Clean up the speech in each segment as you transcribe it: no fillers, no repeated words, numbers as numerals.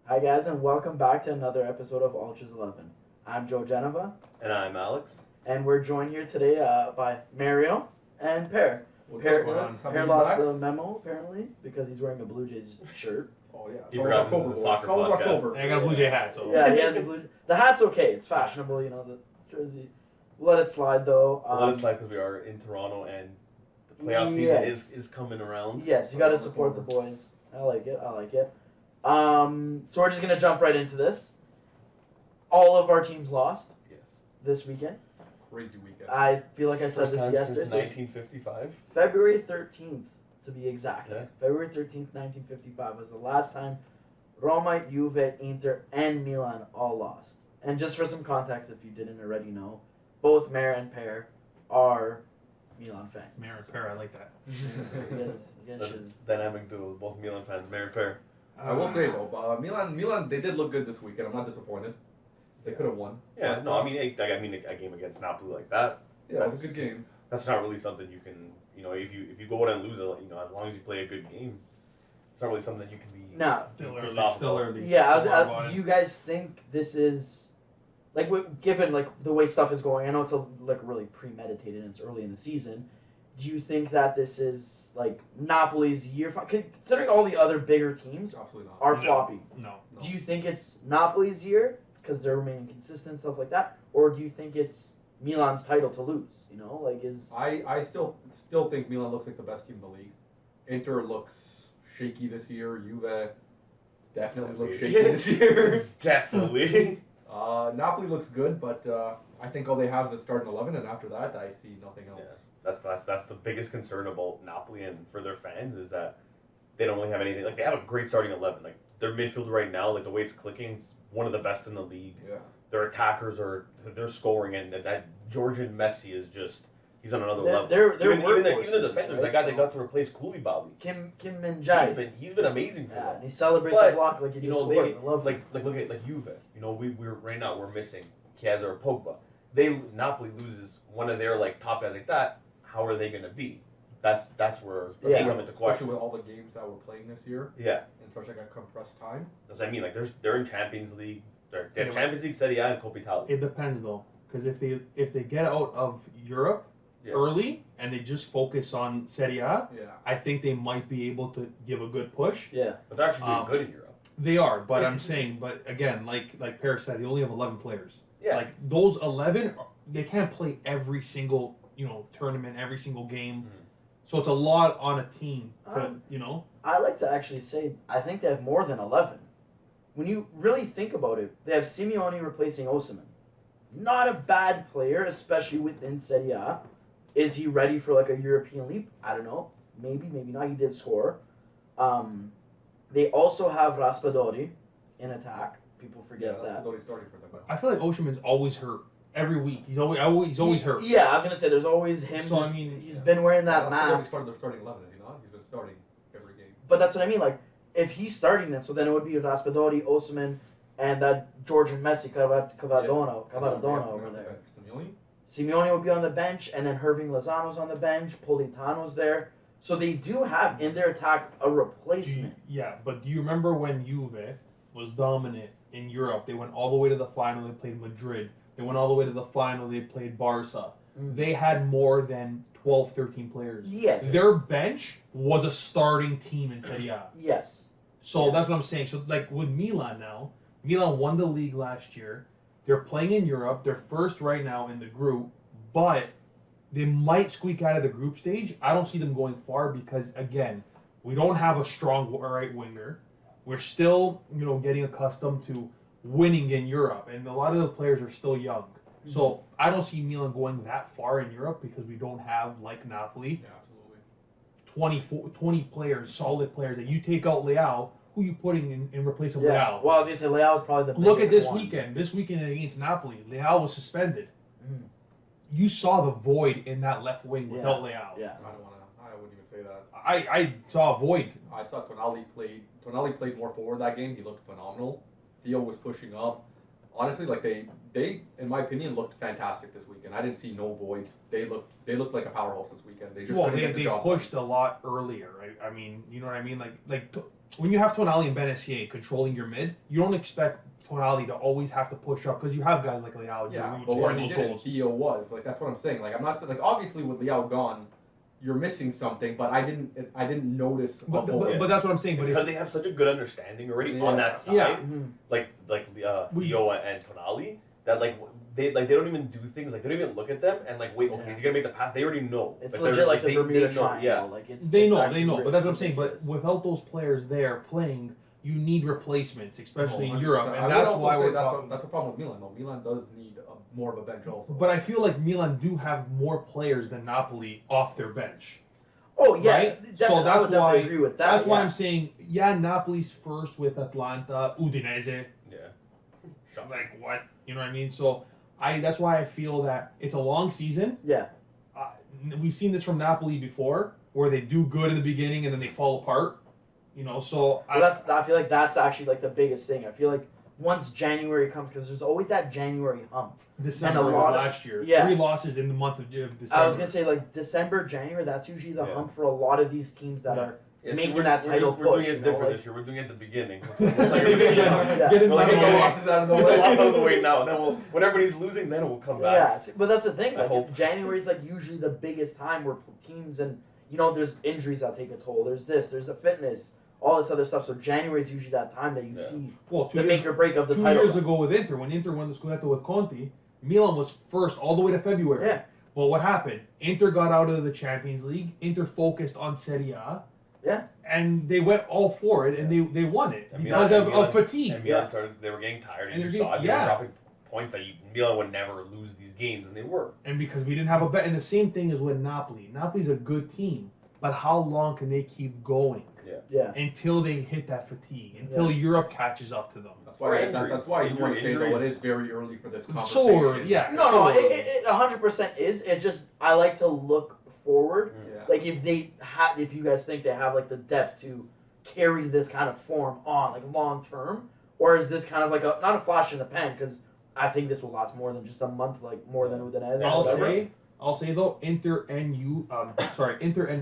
Hi guys, and welcome back to another episode of Ultras 11. I'm Joe Genova, And I'm Alex. and we're joined here today by Mario and Per. What's Per, going on? Per lost the memo apparently because he's wearing a Blue Jays shirt. Oh yeah. You forgot this is a soccer podcast. October. I got a Blue Jay hat, so Yeah, he has a blue. The hat's okay; it's fashionable, you know. The jersey. We'll let it slide though. Let us slide because we are in Toronto and the playoff season is coming around. Yes, you got to support the boys. I like it. So we're just gonna jump right into this. All of our teams lost Yes. this weekend. Crazy weekend. I feel like I said First this time yesterday. since so it's 1955. February 13th, to be exact. Yeah. February 13th, 1955 was the last time Roma, Juve, Inter, and Milan all lost. And just for some context, if you didn't already know, both Mare and Per are Milan fans. Mayor Pair, I like that. You guys should. Dynamic duo, both Milan fans, Mayor Pair. I will say though, Milan, they did look good this weekend. I'm not disappointed. They could have won. Yeah, no, I mean, a game against Napoli like that. Yeah, it was a good game. That's not really something you can, if you go out and lose it, as long as you play a good game, it's not really something you can be. No. Still early. Yeah, do you guys think this is like given like the way stuff is going? I know it's really premeditated and it's early in the season. Do you think that this is like Napoli's year? Considering all the other bigger teams Absolutely not. are floppy, No. do you think it's Napoli's year because they're remaining consistent, stuff like that, or do you think it's Milan's title to lose? I still think Milan looks like the best team in the league. Inter looks shaky this year. Juve definitely looks shaky this year. Definitely. Napoli looks good, but I think all they have is a starting 11, and after that, I see nothing else. Yeah. That's the biggest concern about Napoli and for their fans is that they don't really have anything. Like, they have a great starting 11. Like, their midfield right now, like the way it's clicking, is one of the best in the league. Yeah. Their attackers they're scoring, and that Georgian Messi is just he's on another level. They're even the defenders, right? that guy they got to replace Koulibaly. Kim Min-jae. He's been amazing for Yeah, them. and he celebrates But, a block like you just scored. I love it. Look at Juve. We're right now we're missing Chiesa or Pogba. Napoli loses one of their top guys like that. How are they going to be? That's where they come into Especially question. with all the games that we're playing this year, Yeah, and especially like a compressed time. that's what I mean. Like they're in Champions League. They have Champions League, Serie A, and Coppa Italia. It depends though, because if they get out of Europe early and they just focus on Serie A, Yeah. I think they might be able to give a good push. Yeah. But they're actually doing good in Europe. They are, but I'm saying, but again, like Per said, they only have 11 players. Yeah. Like those 11, they can't play every single tournament, every single game. So it's a lot on a team to I like to actually say I think they have more than 11. When you really think about it, they have Simeone replacing Osimhen. Not a bad player, especially within Serie A. Is he ready for like a European leap? I don't know. Maybe not. He did score. They also have Raspadori in attack. People forget that. That's starting for them. I feel like Osimhen's always hurt every week. He's always hurt. Yeah, I was gonna say there's always him. So, he's been wearing that He's mask. part of their starting 11, is he not? He's been starting every game. But that's what I mean. Like, if he's starting them, so then it would be Raspadori, Osimhen, and that Georgian Messi, Cavadona over there. Simeone would be on the bench, and then Herving Lozano's on the bench. Politano's there. So they do have in their attack a replacement. But do you remember when Juve was dominant in Europe? They went all the way to the final. They played Madrid. They went all the way to the final. They played Barca. They had more than 12, 13 players. Yes. Their bench was a starting team in Serie A. Yes. So that's what I'm saying. So like with Milan now, Milan won the league last year. They're playing in Europe. They're first right now in the group, but they might squeak out of the group stage. I don't see them going far because, again, we don't have a strong right winger. We're still, getting accustomed to winning in Europe, and a lot of the players are still young. Mm-hmm. So I don't see Milan going that far in Europe because we don't have, like Napoli, 20 players, solid players. That you take out Leao, who you putting in replace of Leao? Well, I was going to say Leao is probably the biggest Look at this one. weekend. This weekend against Napoli, Leao was suspended. You saw the void in that left wing without Leao. Yeah. I wouldn't even say that. I saw a void. I thought Tonali played more forward that game. He looked phenomenal. Theo was pushing up. Honestly, like they in my opinion looked fantastic this weekend. I didn't see no void. They looked like a powerhouse this weekend. They just couldn't get the they job pushed done. a lot earlier, right? I mean, you know what I mean? Like when you have Tonali and Benassier controlling your mid, you don't expect Tonali to always have to push up because you have guys like Leao, Yeah, Giroud but scoring what he those did, goals. Theo was like that's what I'm saying. Like I'm not like obviously with Leao gone, you're missing something, but I didn't notice. But that's what I'm saying. It's But because they have such a good understanding already Yeah. on that side, Yeah. like Theo and Tonali, that they don't even do things like they don't even look at them and like wait, okay, Yeah. is he gonna make the pass? They already know. It's Like, legit they're- like the they Bermuda know, Triangle. yeah. Like it's they it's know, actually they know. But that's what I'm saying. But ridiculous. without those players there playing, you need replacements, especially in 100%. Europe, I and would that's also why say we're that's talking. that's a problem with Milan though. Milan does need more of a bench also. But I feel like Milan do have more players than Napoli off their bench. Oh yeah, Right? so So I that's would definitely why- agree with that. That's why yeah. I'm saying, yeah, Napoli's first with Atlanta, Udinese. Yeah. Like what? You know what I mean? So that's why I feel that it's a long season. Yeah. We've seen this from Napoli before, where they do good in the beginning and then they fall apart. You know, so Well, I feel like that's actually like the biggest thing. I feel like once January comes, because there's always that January hump. December and a was lot of- last year. yeah. 3 losses in the month of December. I was gonna say like December, January. That's usually the Yeah. hump for a lot of these teams that Yeah. are Yeah, making we're, that we're title just, we're doing push, it you know, different like- this year. We're doing it at the beginning. Yeah. Yeah. Get it We'll out get of the the way. losses out of the Get the way. loss out of the way now. Then when everybody's losing, then we'll come back. Yeah, but that's the thing. I Like hope. January is like usually the biggest time where teams and there's injuries that take a toll. There's a fitness, all this other stuff. So January is usually that time that you Yeah. see Well, the make or break of the 2 title. years run. ago with Inter, when Inter won the Scudetto with Conte, Milan was first all the way to February. Yeah. But what happened? Inter got out of the Champions League. Inter focused on Serie A. Yeah. And they went all for it, and they won it And because Milan- of fatigue. And Milan they were getting tired, And and they're you saw getting- they were yeah. dropping points that Milan would never lose these games, and they were. And because we didn't have a bet. And the same thing is with Napoli. Napoli's a good team, but how long can they keep going Yeah. until they hit that fatigue? Until Europe catches up to them. That's Or why injuries. that's why you want to say though it Injuries. is very early for this So conversation. early, yeah. No, so it 100% is. It's just I like to look forward. Yeah. Like if you guys think they have like the depth to carry this kind of form on like long term, or is this kind of like not a flash in the pan? Because I think this will last more than just a month, like more than Udinese. or whatever. I'll say though, Inter and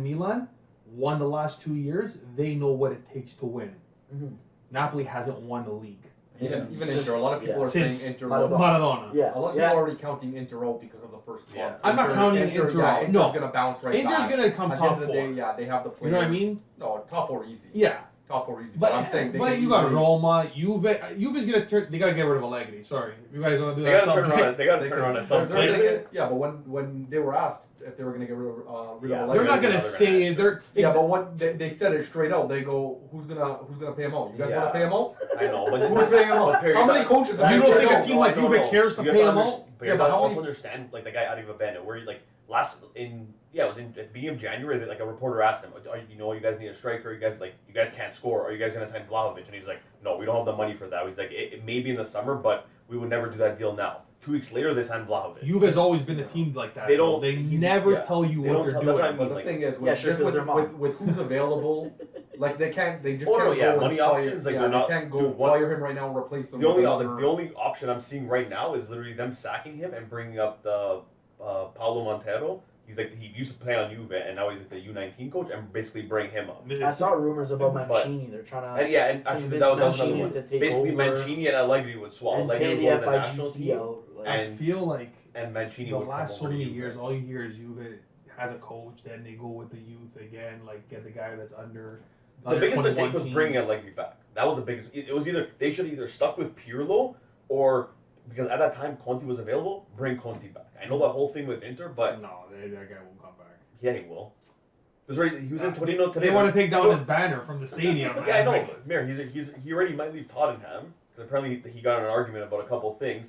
Milan won the last 2 years. They know what it takes to win. Mhm. Napoli hasn't won the league. Even Since- Inter. A lot of people yeah. are saying Since Inter. Maradona. Maradona. Yeah. A lot of yeah. people are already counting Inter out because of the first Yeah. slump. I'm not counting Inter yeah, out. Inter's No. gonna bounce right Inter's back. gonna come At the end top of the 4. day, yeah, they have the You players. know what I mean? No, top 4 easy. Yeah. Top 4 easy. But, I'm saying they but can you got easily- Roma, Juve's gonna turn. They gotta get rid of Allegri. Sorry, you guys want to do They that? gotta turn sometime? around. They gotta They turn can- around at some they're point. gonna- yeah, but when they were asked if they were going to get rid of Yeah. Allegri, They're not They're gonna gonna say answer. they're. yeah, but when they said it straight out, they go, who's gonna pay him out? You guys want to pay him out? I know, but Who's paying him out? Perry, How many that- coaches have You you don't said think a no? team like I don't Juve know. cares to You have pay him underst- out? But Yeah, you but have to how also many- understand, like the guy out of Abena, where he like it was at the beginning of January that like a reporter asked him, you guys need a striker, you guys can't score, are you guys gonna sign Vlahovic? And he's like, no, we don't have the money for that. He's like, it may be in the summer, but we would never do that deal now. 2 weeks later, they signed Vlahovic. Juve's always been a team like that. They though. don't- They he's- never yeah. tell you They what don't they're tell- doing. that's what I But mean. the like- thing is, Yeah, with, sure, just 'cause they're mom. with who's available, like they can't, they just Oh, can't no, yeah, go money and fire, options, like, yeah, they're they not- can't go dude, one- fire him right now and replace him. The only with the another- only option I'm seeing right now is literally them sacking him and bringing up the Paulo Montero. He's like he used to play on Juve and now he's like the U19 coach and basically bring him up. I saw rumors about But- Mancini. They're trying to And yeah, and actually convince that was another Mancini one. to take Basically, over Mancini and Allegri would swap. and Allegri pay would the go to the national FIGC team, out. Like, I and- feel like and Mancini the would last come so over to many Juve. years, all you hear is Juve has a coach, then they go with the youth again, like get the guy that's under. The biggest mistake was team. bringing Allegri back. That was the biggest. It was either they should have either stuck with Pirlo or because at that time Conte was available, bring Conte back. I know that whole thing with Inter, but No, that guy won't come back. yeah, he will. He was in Torino today. They want to take down No, his banner from the stadium. Yeah, I know. Like, but Mayor, he already might leave Tottenham because apparently he got in an argument about a couple things.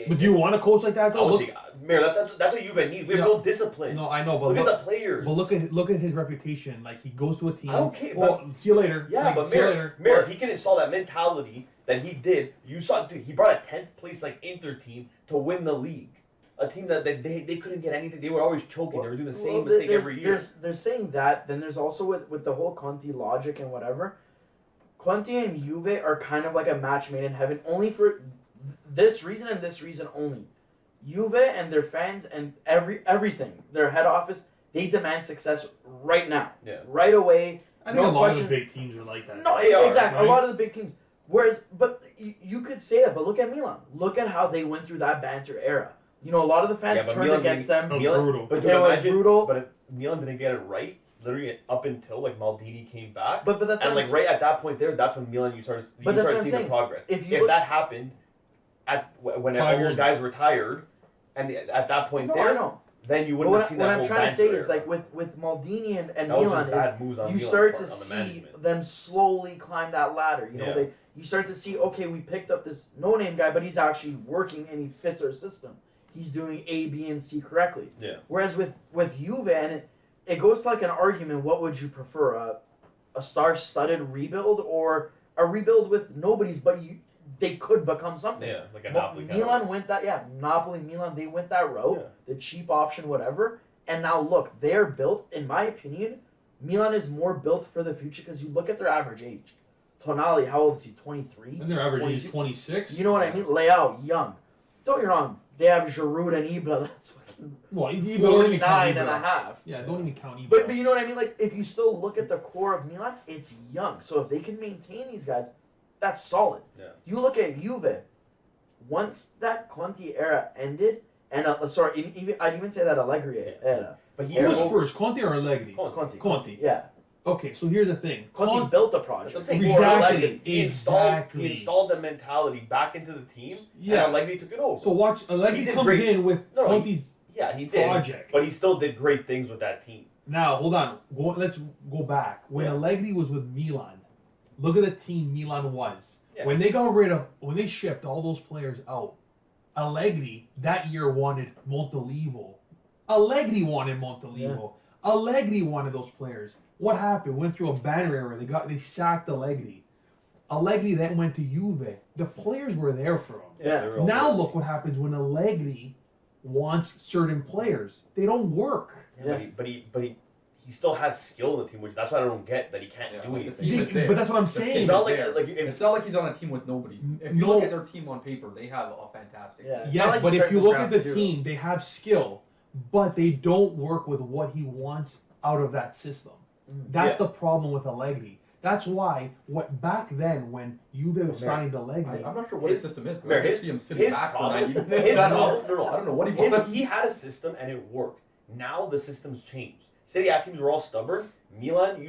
but do you want a coach like that I though? would Look, think, Mayor, that's what Juve needs. We have no discipline. no, I know, but Look at the players. look at his reputation. Like he goes to a team. I don't care, Well, see you later. Yeah, Like, but see you Mayor, later. Mayor, if he can install that mentality that he did, you saw, dude, he brought a 10th place like Inter team to win the league. A team that they couldn't get anything. They were always choking. They were doing the same mistake every year. They're saying that. Then there's also with the whole Conte logic and whatever. Conte and Juve are kind of like a match made in heaven, only for this reason and this reason only. Juve and their fans and everything, their head office, they demand success right now, Yeah. right away. I think No a lot question. of the big teams are like that. No, They are, exactly. right? A lot of the big teams. Whereas, but you could say that, but look at Milan. Look at how they went through that banter era. You know, a lot of the fans Yeah, but turned Milan against didn't- them. Milan- brutal. But It dude, was imagine, brutal. But if Milan didn't get it right, literally up until like Maldini came back, But that's and what like right at that point there, that's when Milan you started But that's what I'm seeing saying. the progress. If you look- that happened when 5 all years those guys retired, and at that point No, I there, know. then you But wouldn't have seen what that I'm whole trying to say banter is era. like with Maldini and that was Milan just is bad moves on you Milan's start part, to on the see management. them slowly climb that ladder. You know, Yeah. you start to see, okay, we picked up this no-name guy, but he's actually working and he fits our system. He's doing A, B, and C correctly. Yeah. Whereas with Juve, and it goes to like an argument, what would you prefer, a star-studded rebuild or a rebuild with nobodies, but they could become something? Yeah, like a Napoli kind Milan of. went that, Napoli, Milan, they went that route, Yeah. the cheap option, whatever. And now look, they're built, in my opinion, Milan is more built for the future because you look at their average age. Tonali, how old is he? 23? And their average age 22? is 26. You know what I mean? Leao, young. Don't get me wrong, they have Giroud and Ibra, that's fucking Well, you don't even count 49 and a Ibra. half. Yeah, don't even count Ibra. But you know what I mean? Like, if you still look at the core of Milan, it's young. So if they can maintain these guys, that's solid. Yeah. You look at Juve, once that Conte era ended, and I'd even say that Allegri era. But he Who was was first, Conte or Allegri? Conte. Yeah. Okay, so here's the thing. Conte built the That's what I'm project. saying. Exactly, He exactly. installed the mentality back into the team, Yeah. and Allegri took it over. So watch, He Allegri did comes great. in with No, Conte's yeah, he did. project. But he still did great things with that team. Now, hold on. Let's go back. When Yeah. Allegri was with Milan, look at the team Milan was. Yeah. When they shipped all those players out, Allegri that year wanted Montolivo. Allegri wanted Montolivo. Allegri wanted those players. What happened? Went through a banner era. They sacked Allegri. Allegri then went to Juve. The players were there for him. Yeah. they were all Now good. look what happens when Allegri wants certain players. They don't work. Yeah, but he still has skill in the team, which that's what I don't get, that he can't Yeah, do like the anything. team is there. But that's what I'm The saying. team It's not is like there. like if It's not like he's on a team with nobodies. If you No. look at their team on paper, they have a fantastic. Yeah. team. It's not Yes, like but he's if you starting look from at the ground zero. team, they have skill, but they don't work with what he wants out of that system. That's Yeah. the problem with Allegri. That's why back then when Juve signed Allegri, I'm not sure what his system is. 'Cause Mayor, I just his- see him sitting his back for problem- 90 minutes. his I don't problem- know. no, I don't know what he wants. he had a system and it worked. Now the system's changed. City A teams were all stubborn. Milan,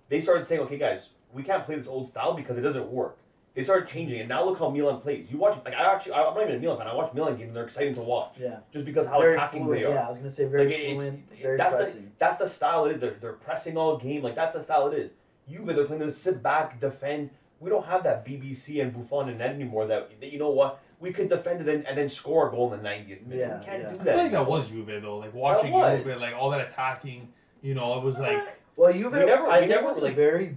they started saying, okay, guys, we can't play this old style because it doesn't work. They started changing, and now look how Milan plays. You watch, like I'm not even a Milan fan. I watch Milan games, and they're exciting to watch. Yeah. Just because how Very attacking fluid. they are. Yeah, I was gonna say very Like, it's- fluent, very that's pressing. that's the style it is. They're pressing all game. Like that's the style it is. Juve, they're playing this sit back, defend. We don't have that BBC and Buffon and Ned anymore. That you know what, we could defend it and then score a goal in the 90th minute. Yeah, we can't yeah. do I that. feel like that anymore. was Juve though. Like watching was. Juve, like all that attacking, it was like Well, Juve, I think never, was a like- very.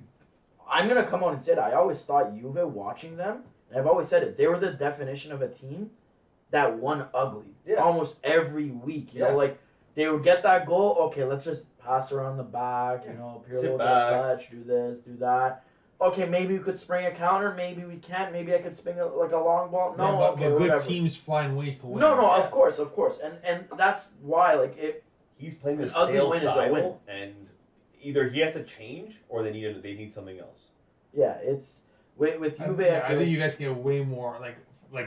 I'm gonna come on and say it. I always thought Juve, watching them, and I've always said it. They were the definition of a team that won ugly Yeah. almost every week. You Yeah. know, like they would get that goal. Okay, let's just pass around the back. Yeah. Pirlo Sit will get back. a touch. Do this, do that. Okay, maybe we could spring a counter. Maybe we can't. Maybe I could spring a long ball. No, yeah, but, okay, but good whatever. teams find ways to win. No, Yeah. of course, and that's why He's playing the An ugly stale win is a style, win. and either he has to change or they need something else. yeah, it's with Juve. I I feel think you guys can get way more like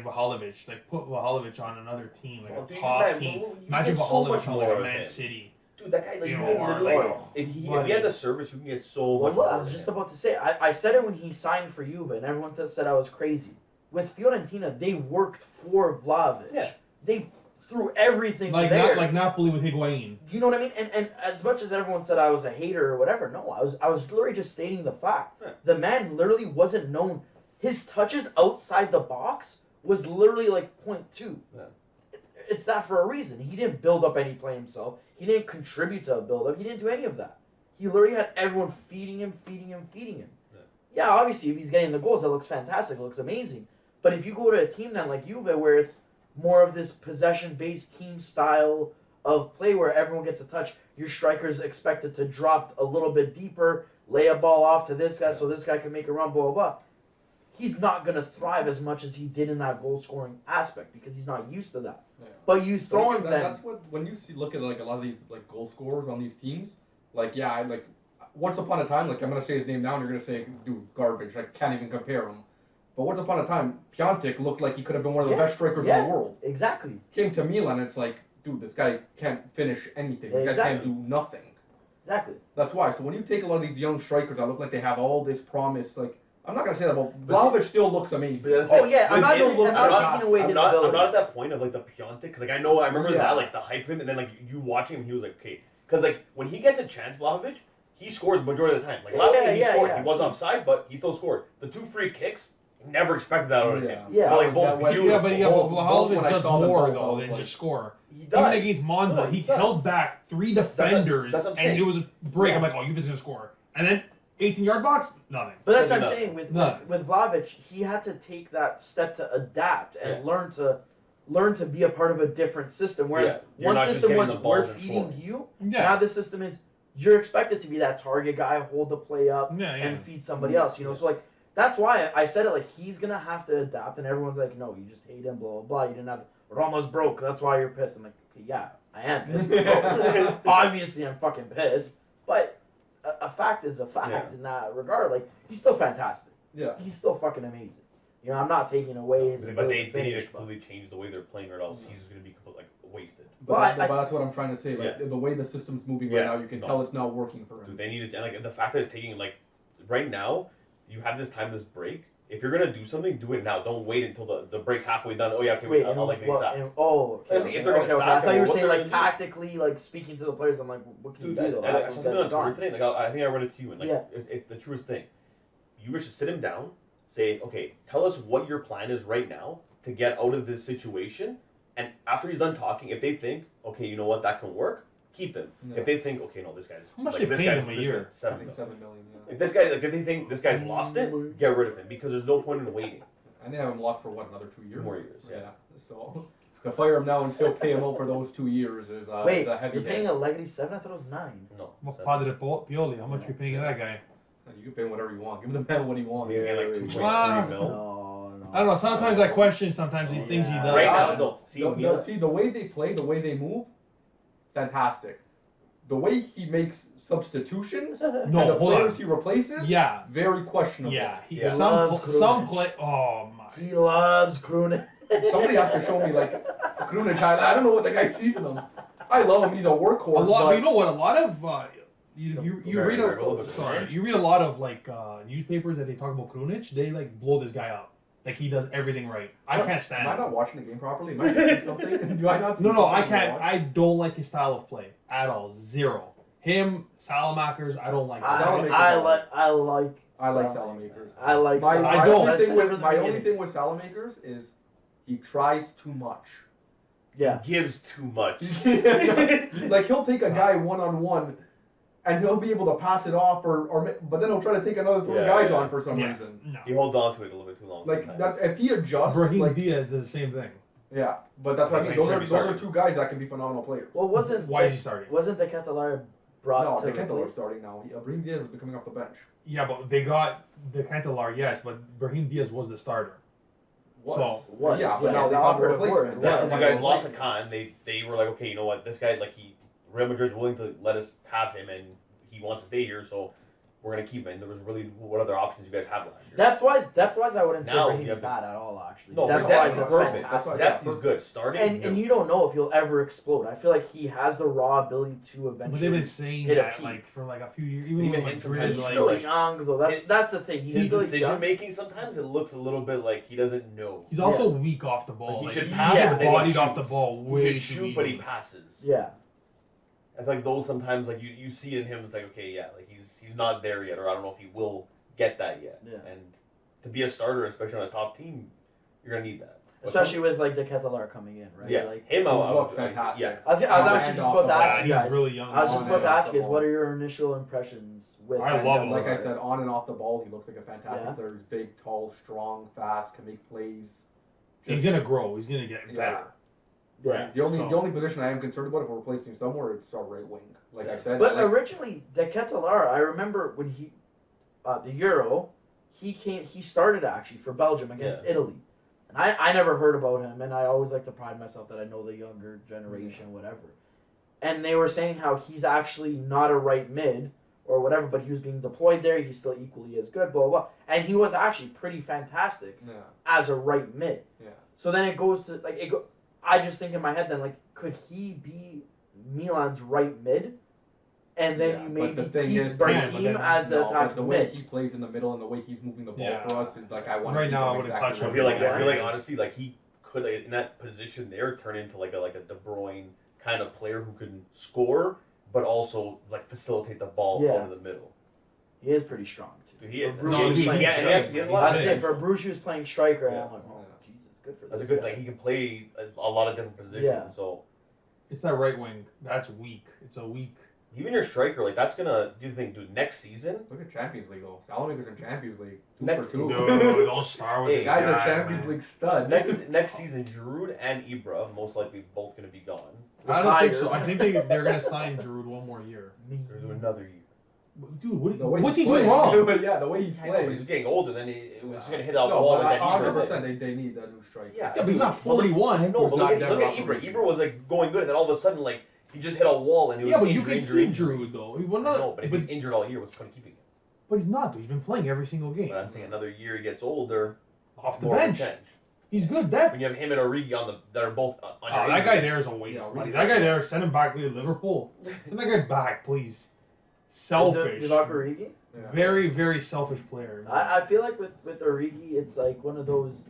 Vlahovic. Like put Vlahovic on another team, like Oh, a dude, top man, team. you Imagine get so Vlahovic much on more like a of Man him. City. Dude, that guy, like, You you know, can or literally, like- if he Money. had the service, you can get so Well, much look, more. I was just about to say, I said it when he signed for Juve, and everyone said I was crazy. With Fiorentina, they worked for Vlahovic. Yeah. They threw everything Like there. like Napoli with Higuain. You know what I mean? And as much as everyone said I was a hater or whatever, no, I was literally just stating the fact. Yeah. The man literally wasn't known. His touches outside the box was literally like 0.2. Yeah. It's that for a reason. He didn't build up any play himself. He didn't contribute to a build up. He didn't do any of that. He literally had everyone feeding him. Yeah, obviously, if he's getting the goals, that looks fantastic. It looks amazing. But if you go to a team then like Juve, where it's more of this possession-based team style of play where everyone gets a touch, your striker's expected to drop a little bit deeper, lay a ball off to this guy so this guy can make a run, blah, blah, blah. He's not going to thrive as much as he did in that goal-scoring aspect because he's not used to that. Yeah. But you throw him then... That's what when you look at like a lot of these like goal scorers on these teams. Like once upon a time, like I'm gonna say his name now, and you're gonna say, dude, garbage. I can't even compare him. But once upon a time, Piontek looked like he could have been one of the best strikers in the world. Exactly. Came to Milan, it's like, dude, this guy can't finish anything. This guy can't do nothing. Exactly. That's why. So when you take a lot of these young strikers that look like they have all this promise, like I'm not gonna say that about Vlahovic. Still looks amazing. Oh yeah, I'm not taking away his ability. I'm not at that point of like the Piontek, because like I remember that, like the hype of him, and then like you watching him, he was like, okay, because like when he gets a chance, Vlahovic, he scores majority of the time. Like last game he scored, he was offside, but he still scored. The 2 free kicks, never expected that out of him. Yeah, like both beautiful. But Vlahovic does more though than just score. He does. Even against Monza, he held back 3 defenders, and it was a break. I'm like, oh, you're just gonna score, and then 18-yard box, nothing. But that's what I'm saying with Vlahovic, he had to take that step to adapt and learn to be a part of a different system. Whereas one system was we're feeding you, now the system is you're expected to be that target guy, hold the play up, and feed somebody else. You know, so like that's why I said it. Like he's gonna have to adapt, and everyone's like, no, you just hate him, blah blah blah. You didn't have Ramos broke. That's why you're pissed. I'm like, okay, yeah, I am pissed. Obviously, I'm fucking pissed, but. A fact is a fact in that regard. Like he's still fantastic. Yeah, he's still fucking amazing. You know, I'm not taking away his. But they need to completely change the way they're playing, or else he's going to be completely wasted. But that's what I'm trying to say. Like the way the system's moving right now, you can tell it's not working for him. Dude, they need to, and like the fact that it's taking like right now, you have this time, this break. If you're gonna do something, do it now. Don't wait until the break's halfway done. Oh yeah, okay, wait, I'll like maybe sack. If they're gonna sack I thought you were saying like do. tactically, like speaking to the players. I'm like, what can you do though? I saw something on Twitter today. Like I think I read it to you, and like it's the truest thing. You should sit him down, say, okay, tell us what your plan is right now to get out of this situation, and after he's done talking, if they think, okay, you know what, that can work. Keep him. If they think, okay, no, this guy's how much they pay him a year? 7 million. If this guy, like, if they think this guy's lost it, get rid of him because there's no point in waiting. And they have him locked for what, another 2 years? 2 more years, yeah. So to fire him now and still pay him out for those 2 years is a heavy. You're paying Allegri 7? I thought it was 9. No. Well, Padre Pioli, how much are you paying that guy? You can pay him whatever you want. Give him the man what he wants. He's like 2.3 mil. No. I don't know. Sometimes I question. Sometimes these things he does. Right now, no. See the way they play, the way they move, fantastic. The way he makes substitutions and the players he replaces, very questionable. Yeah, some play. Oh my! He loves Krunic. Somebody has to show me like Krunic. I don't know what the guy sees in him. I love him. He's a workhorse. But you know what? A lot of you read a lot of like newspapers that they talk about Krunic. They like blow this guy up. Like he does everything right. I can't stand it. Am I not watching the game properly? Am I missing something? Do I not? No, I can't. I don't like his style of play at all. Zero. Him, Salamakers, I don't like. I like Salamakers. I like. My only thing with Salamakers is he tries too much. Yeah. He gives too much. Like he'll take a guy one-on-one. And he'll be able to pass it off, but then he'll try to take another 3 guys on for some reason. No. He holds on to it a little bit too long. Like that, if he adjusts, Brahim Diaz does the same thing. Yeah, but that's what I mean. Those are 2 guys that can be phenomenal players. Well, why is he starting? Wasn't the Catalar brought? No, the Cantelar starting now. Brahim Diaz is coming off the bench. Yeah, but they got the Cantelar, yes, but Brahim Diaz was the starter. But now they found a replacement. You guys lost a con. They were like, okay, you know what, this guy Real Madrid's willing to let us have him, and he wants to stay here, so we're gonna keep him. And there was really what other options you guys have last year? Depth-wise, I wouldn't say Brahim's bad at all. Actually, no, depth is perfect. Depth is good. Starting, and you don't know if he'll ever explode. I feel like he has the raw ability to eventually. But they've been saying that like for like a few years. Even him sometimes. He's still young though. That's the thing. His decision making sometimes it looks a little bit like he doesn't know. He's also weak off the ball. He should pass. He's bodied off the ball way He should shoot, but he passes. Yeah. I feel like those sometimes like you see it in him. It's like okay, yeah, like he's not there yet, or I don't know if he will get that yet. Yeah. And to be a starter, especially on a top team, you're gonna need that. Especially with like the Catalar coming in, right? Yeah. Like him, fantastic. Yeah. I was actually just about to ask you guys. He's really young. I was just about to ask you guys, what are your initial impressions with? I love him. Like I said, on and off the ball, he looks like a fantastic player. He's big, tall, strong, fast, can make plays. He's gonna grow. He's gonna get better. Yeah. Right. The only position I am concerned about if we're replacing somewhere, it's our right wing. Like I said. But originally, the Catalar, I remember when he, the Euro, he started actually for Belgium against Italy. And I never heard about him, and I always like to pride myself that I know the younger generation, whatever. And they were saying how he's actually not a right mid, or whatever, but he was being deployed there. He's still equally as good, blah, blah, blah. And he was actually pretty fantastic as a right mid. Yeah. So then it goes to, like, I just think in my head then, like, could he be Milan's right mid? And then you maybe keep Brahim as the attacking the way mid. he plays in the middle and the way he's moving the ball Yeah. for us is like I want Right to keep now, I him wouldn't exactly touch I where feel he like is. I feel like honestly, like he could in that position there turn into like a De Bruyne kind of player who can score, but also like facilitate the ball Yeah. out of the middle. He is pretty strong, too. He is. For No, Bruges, dude, who's he playing has striker. a lot of I'd say potential. for Bruges, who's playing striker, Yeah. I'm like, oh, Jesus, good for That's a this good guy. thing. He can play a lot of different positions. Yeah. So It's that right wing. That's weak. It's a weak. even your striker, like that's gonna. Do you think, dude? Next season, Look at Champions League though. Salamaker's in Champions League. Two Next- for two. No, don't start with Hey, this Guys guy, are Champions man. League stud. next season, Giroud and Ibra most likely both gonna be gone. I don't think Tiger. so. I think they're gonna sign Giroud one more year. They're doing another year. Dude, The way what's he's he doing playing. wrong? But yeah, the way he's I know, but he's playing. getting older. Then it's just gonna hit that No, wall but like that. 100% they need a new striker. Yeah, Yeah, but he's not Well, look- 41. I know, but Who's look not at Denver Ibra. Operations. Ibra was like going good, and then all of a sudden, like he just hit a wall, and it was Yeah, but you injury, can injury, keep injury. Giroud though. Well, No, but if he's injured all year, what's the point of keeping him? but he's not. Though. He's been playing every single game. But I'm saying another year he gets older, Off the more bench. potential. He's good depth. When you have him and Origi on that are both on Oh, your that guy injury. there is a waste. Yeah, buddy. Origi's That guy there, send him back to Liverpool. Send that guy back, please. Selfish. Divock Origi? Yeah. Very, very selfish player. I feel like with Origi, it's like one of those.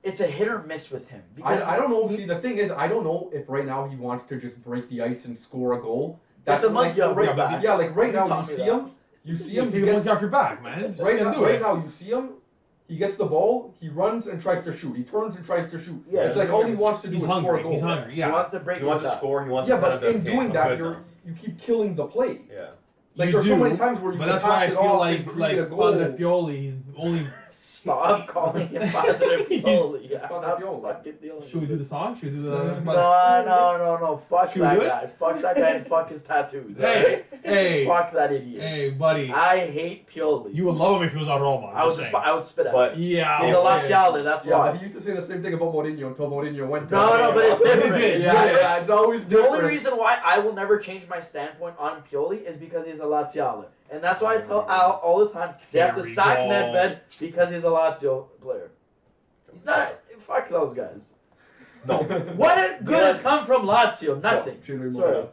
It's a hit or miss with him because I don't know. See, the thing is, I don't know if right now he wants to just break the ice and score a goal. That's the like, monkey off his right, back. yeah, like right You now taught you me see that. him. You see You him. take He the gets, monkey off your back, man. Just right gotta now, do right it. now you see him. He gets the ball. He runs and tries to shoot. He turns and tries to shoot. Yeah, it's like all he wants to do He's is score a hungry. goal. He's hungry. he Yeah. wants to break. He wants to his back. score. He wants Yeah, to kind but of in doing I'm that, good now. you keep killing the play. Yeah. Like You there's so do, many times where you but can that's why pass I it feel off like and create a goal. Padre Pioli, he's only. Stop calling him Padre Pioli. Yeah, Padre I'm Pioli. fucking dealing Should we with do it. the song? Should we do the? No. Fuck Should we that do it? guy. Fuck that guy and fuck his tattoos. Hey, hey, Fuck that idiot. hey, buddy. I hate Pioli. You would love him if he was on Roma. I would just I would spit at him. But yeah. He's a okay. Laziale, that's Yeah, why. but he used to say the same thing about Mourinho until Mourinho went. to No, but it's different. It's Yeah, different. yeah, it's always The different. only reason why I will never change my standpoint on Pioli is because he's a Laziale. And that's why I tell Al all the time, they have to Here we sack go. Nedved because he's a Lazio player. He's not, fuck those guys. no, What good has come from Lazio? Nothing. Chile Sorry. Mora.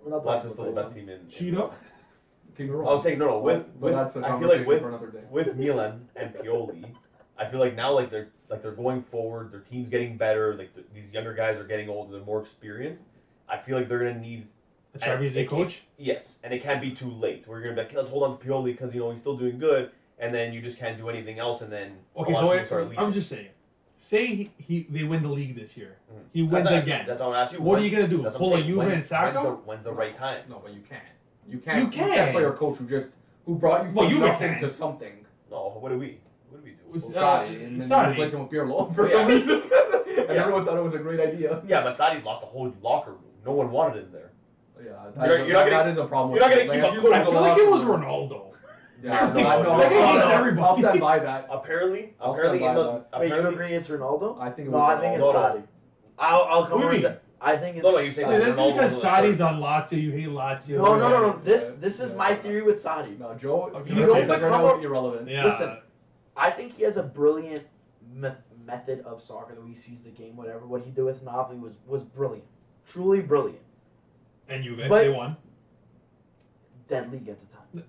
We're not Lazio's talking still the about best team in. Cheetah. King of I Rome. was saying no. With But that's a I feel like conversation for another day. with Milan and Pioli, I feel like now like they're going forward. Their team's getting better. Like these younger guys are getting older. They're more experienced. I feel like they're gonna need The Champions League coach. yes, and it can't be too late. We're gonna be like, let's hold on to Pioli because he's still doing good, and then you just can't do anything else, and then Okay, a lot so of people start leaving. I'm just saying. Say they win the league this year. Mhm. He wins That's again. That's all I'm asking you. What are you gonna do? That's what Pull I'm a saying. Juve When- and sack him? When's the right time? No, but you can't. You You can't. You can't play a can't. coach who brought you Well, from you nothing can. to something. No, what do we do? Was- Well, Sadi, and then Sadi. replace him with Pirlo for Yeah. some reason. And Yeah. everyone thought it was a great idea. Yeah, but Sadi lost the whole locker room. No one wanted him there. Yeah, You're not gonna- that is a problem. you're not with gonna it. keep Like, a if you I lose feel the like it locker was room- Ronaldo. Yeah, No, no, That guy hates I'll everybody. stand by that. Apparently, I'll apparently stand in by the that. Wait, you apparently. agree it's Ronaldo? I think it No, was I think Ronaldo. it's No, no. Sadi. I'll come What do you over and mean? say, I think it's No, you say Sadi. Wait, that's Ronaldo because was the Sadi's on Lazio. You hate Lazio. No. Yeah, This is yeah. my theory with Sadi. No, Joe. Okay, You let's don't say that become Ronaldo- irrelevant. Yeah. Listen. I think he has a brilliant method of soccer, the way he sees the game, whatever. What he did with Napoli was brilliant. Truly brilliant. And Juve, But- they won. Dead league at the time.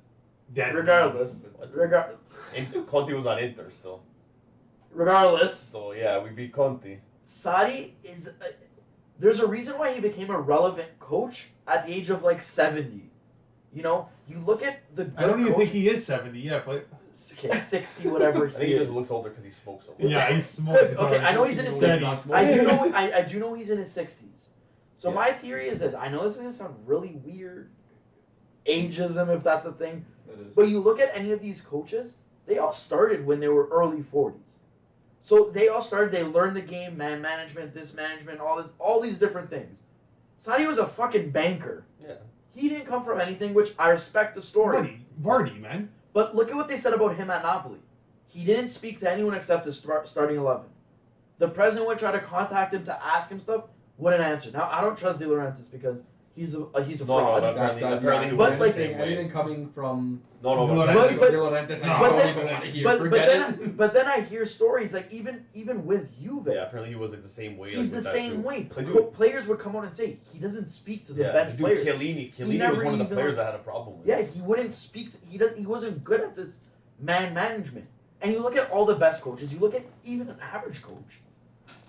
Dead. Regardless. Conte was on Inter still. Regardless, So yeah, we beat Conte. Sadi is... there's a reason why he became a relevant coach at the age of like 70. You know, you look at the good I don't even coach, think he is 70 yet, but okay, 60, whatever I he think he is. just looks older because he smokes so much. yeah, he smokes. Okay, I know he's in his steady. I do know he's in his 60s. So Yeah. my theory is this. I know this is going to sound really weird. Ageism, if that's a thing. It is. But you look at any of these coaches, they all started when they were early 40s. So they all started, they learned the game, man management, this management, all these different things. Sadi was a fucking banker. Yeah. He didn't come from anything, which I respect the story. Vardy, man. But look at what they said about him at Napoli. He didn't speak to anyone except the starting 11. The president would try to contact him to ask him stuff, wouldn't answer. Now, I don't trust De Laurentiis because he's a No, fraud. no, apparently he was But, the like- same way. anything coming from No, But- De but- Laurentiis, I but don't then- even want to hear. But Forget it. then I hear stories like even with Juve, Yeah, apparently he was like the same way. he's like, the with that same too. way. Like, dude, Players would come out and say he doesn't speak to the yeah, bench dude, players. Chiellini never was one of the even, players like- that had a problem with. Yeah, he wouldn't speak. He wasn't good at this man management. And you look at all the best coaches. You look at even an average coach.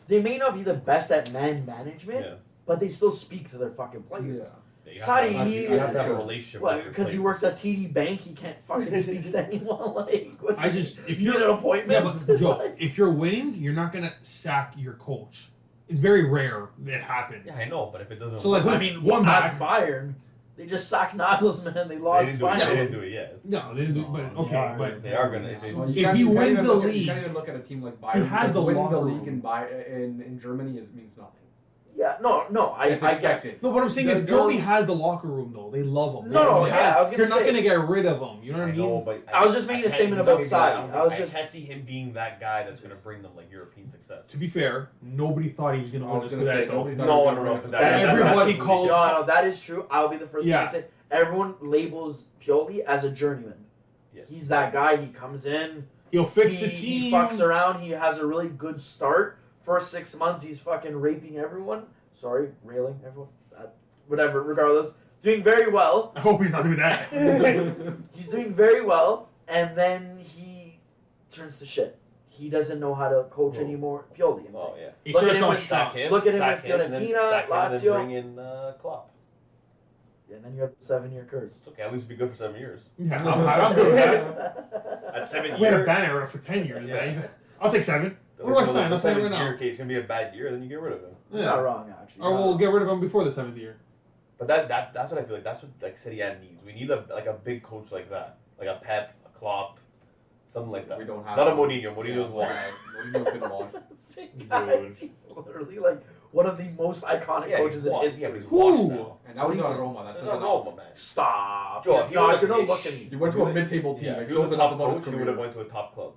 They may not be the best at man management, Yeah. but they still speak to their fucking players. Yeah, you Sorry, have to, he- you have to have a relationship. Well, with your because he players. worked at TD Bank, he can't fucking speak to anyone. Like, what, I just if you you're get an appointment. yeah, but Joe, Like- if you're winning, you're not gonna sack your coach. It's very rare that it happens. Yeah, I know, but if it doesn't, So, like, work, I mean, one ask back. Bayern. They just sacked Nagelsmann and they they lost didn't do it. They finally. didn't do it yet. No, they didn't do. But No, okay, they but They are gonna. Yeah. They, Well, If you can't- he you can't wins even the look at- league- you can't even look at a team like Bayern. He has because the winning the locker league room. in Germany means nothing. Yeah, no, I It's get. expected. no. What I'm saying is, They're- Pioli has the locker room though. They love him. No, They yeah, have- I was gonna You're not say- gonna get rid of him. You know what I I mean? know, but I was just making a can't- statement he's about not gonna Sarri. be that- I was I just- can't see him being that guy that's gonna bring them like European success. To be fair, nobody thought he was gonna I win was this gonna say, Scudetto. nobody thought No, he was no, gonna no, win but this. that is- Everybody that's called. No, that is true. I'll be the first Yeah. to say everyone labels Pioli as a journeyman. Yes. He's that guy. He comes in, He'll fix he, the team. he fucks around. He has a really good start. First 6 months, he's fucking raping everyone. Sorry, railing everyone. Whatever. Regardless, doing very well. I hope he's not doing that. He's doing very well, and then he turns to shit. He doesn't know how to coach Oh. anymore. Pioli. I'm Oh saying. yeah. He Look should at have him done with shot. Sack him. Look at him sack with him, and then Fiorentina, sack him, and then Lazio. bring in Klopp. And then you have the 7-year curse. It's okay. At least be good for 7 years. Yeah, I'm good with that. At 7 We had a years. ban era for 10 years, Yeah. man. I'll take 7. at What do I least sign? the I'll sign right 7th now. year, okay, it's gonna be a bad year, then you get rid of him. You're not wrong, actually. Or we'll get rid of him before the 7th year. But that's what I feel like. That's what like City A needs. We need a big coach like that, like a Pep, a Klopp, something like that. We don't have Not a one. Mourinho. Mourinho's washed. Mourinho's been washed. Guys, he's literally like one of the most iconic coaches in history. Yeah, but he's Who? washed now. And that was on Roma. That That's says not enough. Roma, man. Stop. Joe, if You're not he gonna was- look at He me. went to a mid-table team. Yeah, It if he shows was a enough top about his coach, he career. would have went to a top club.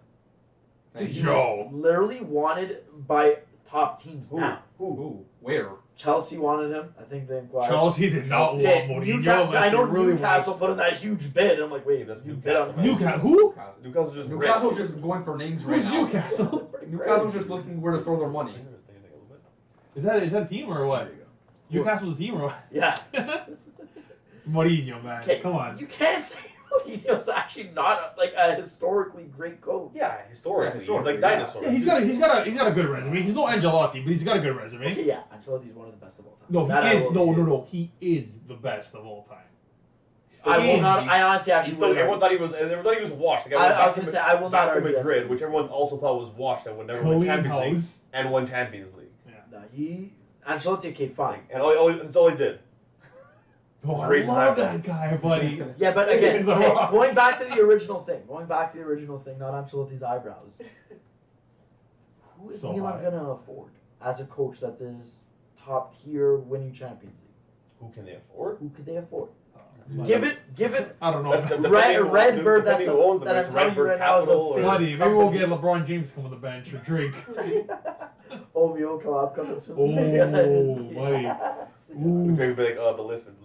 And he- Joe. Literally wanted by top teams Who? now. Who? Where? Chelsea wanted him. I think they inquired. Chelsea did not want Okay, Mourinho. Newcastle, unless I know they really Newcastle put in that huge bid. I'm like, wait, That's you Newcastle, bid on man. Newcastle. Who? Newcastle's just Newcastle's rich. just going for names right Who's now. Newcastle? Newcastle's just looking where to throw their money. Is that a team or what? There you go. Newcastle's a team or what? Yeah. Mourinho, man. Okay, Come on. You can't say Mourinho's actually not a historically great coach. Yeah, historically, he's historically, like yeah. dinosaurs. Yeah, he's got a good resume. He's no Angelotti, but he's got a good resume. Okay, yeah, Ancelotti's one of the best of all time. No, That I he is. will- No. He is the best of all time. I will is. not. I honestly actually. He's still, will not- everyone thought he was washed. The guy went I was back gonna say I will back not to argue that Madrid, statement. which everyone also thought was washed and would never win Clean Champions League house. and won Champions League. No, Ancelotti, okay, fine. And that's all he did. Oh, I Raise his love eyebrow. that guy, buddy. Yeah, but again, He's the okay, Rock. going back to the original thing, not Ancelotti's eyebrows. Who is So Milan high. gonna afford as a coach that is top tier, winning Champions League? Who can they afford? Who could they afford? Oh, Give it. I don't know. That's the- Redbird. That's depending who owns them, that I'm it's telling you Redbird right now is a Capital or- fake Buddy, maybe we'll company. get LeBron James to come on the bench or drink. OVO collab coming soon. Oh, buddy. Ooh. Maybe be like, but listen,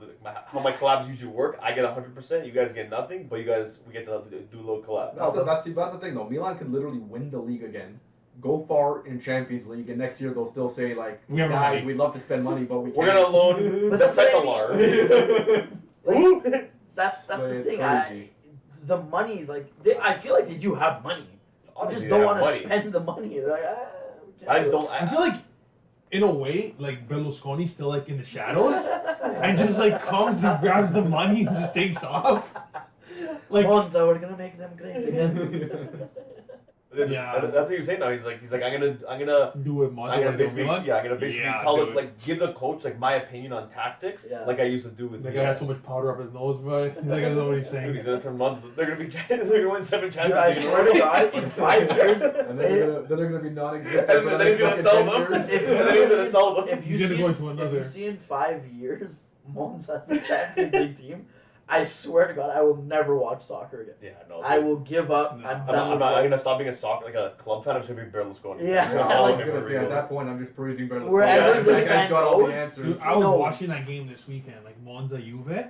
how my collabs usually work, I get 100%, you guys get nothing, but we get to do a little collab. That's the thing though. Milan could literally win the league again, go far in Champions League, and next year they'll still say like, We have guys, money. we'd love to spend money, but we can't. We're gonna loan But the that's what I Fetalar. Like, that's Like, the it's thing. crazy. The money, like I feel like they do have money. They Obviously, just they don't have want to money. spend the money. They're like, we can't I do just it. don't. I feel like, in a way, like Berlusconi's still like in the shadows and just like comes and grabs the money and just takes off. Like, Monza, we're gonna make them great again. Yeah. That's what you're saying now. He's like, I'm gonna do it much. I'm gonna Like, basically, I'm gonna basically Yeah, call do it it. like give the coach like my opinion on tactics, Yeah. like I used to do with That me. guy has so much powder up his nose, but that guy doesn't know what he's Dude, he's saying. gonna turn months. They're gonna be. They're gonna win 7 Dude, I Champions League. swear to God, in 5 years, And then they're gonna be non-existent. And for the then he's next gonna fucking sell 10 them. years. And then he's gonna sell them. if you He's gonna see, go into if another. you see in 5 years, Monza's a Champions League team, I swear to God, I will never watch soccer again. Yeah, no. I will give up. No. I'm I'm done not, with I'm it. gonna stop being a soccer like a club fan. I'm just gonna be Berlusconi. Yeah, I'm just gonna I follow like I'm him gonna everywhere say he at that goes. point I'm just praising Berlusconi. Wherever That this guy's man got all the goes, answers. Dude, I was knows. watching that game this weekend, like Monza Juve,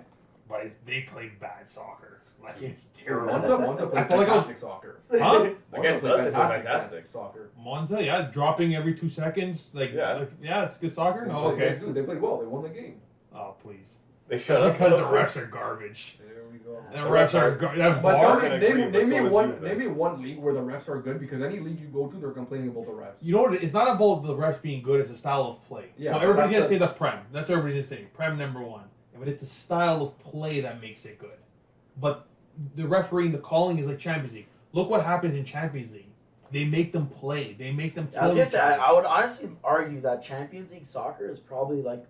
but they played bad soccer. Like it's terrible. Monza played I feel like I was- fantastic soccer. Huh? Monza Against played us, they play fantastic fantastic. soccer. Monza, yeah, dropping every 2 seconds. Yeah. Yeah, it's good soccer. They No, played- okay. Dude, they played well. They won the game. Oh, please. They shut us Because the up. refs are garbage. There we go. The refs are that But VAR. tell me, agree, name but so me is one Juve. name me one league where the refs are good, because any league you go to, they're complaining about the refs. You know what? It's not about the refs being good. It's a style of play. Yeah, So but everybody's gonna that's say the prem. That's what everybody's gonna say. Prem number one. But it's a style of play that makes it good. But the refereeing, the calling is like Champions League. Look what happens in Champions League. They make them play. They make them I was kill gonna each say, other. I would honestly argue that Champions League soccer is probably like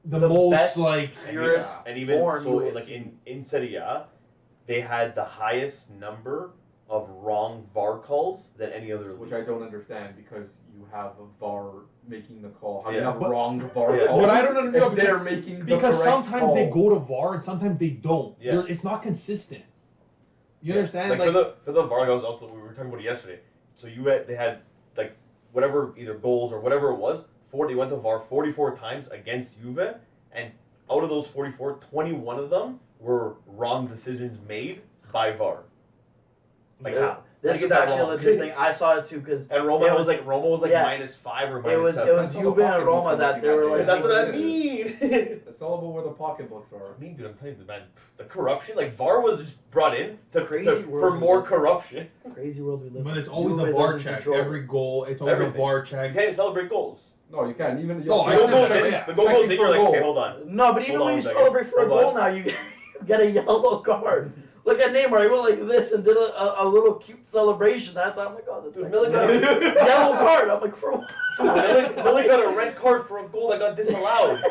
The the most best- like purest And even form so, you will like see. in Serie A, they had the highest number of wrong VAR calls than any other league. Which I don't understand, because you have a VAR making the call. How do Yeah. you have But- wrong VAR Yeah. calls? What I don't understand- if they're making the because correct sometimes call. they go to VAR and sometimes they don't. Yeah. It's not consistent. You Yeah. understand? Like, for the VAR, also we were talking about it yesterday. So they had like whatever either goals or whatever it was. They went to VAR 44 times against Juve, and out of those 44, 21 of them were wrong decisions made by VAR. Like yeah. how? This Like, is that actually a wrong? legit thing. I saw it too because And Roma It was was- like yeah. -5 or -7. it was That's all Juve the and pocketbooks Roma are that looking they at were it. like. That's what I making this- mean. It's all about where the pocketbooks are. I mean, dude, I'm telling you, man, the corruption, like VAR was just brought in Crazy for world we more live in. corruption. Crazy world we live in. But it's always Juve a VAR doesn't check. control it. Every goal, it's always Everything. a VAR You check. can't even celebrate goals. No, you can't. Even No, The I goal said goes that, in. yeah. The goal goes in. Checking You're for like, goal. okay, hold on. No, but even Hold when on you a second. celebrate for a Hold goal on. now, you get a yellow card. Look at Neymar. He went like this and did a little cute celebration. I thought, oh my god, that's Dude, like Milan got yellow card. I'm like, for what? Milan got a red card for a goal that got disallowed.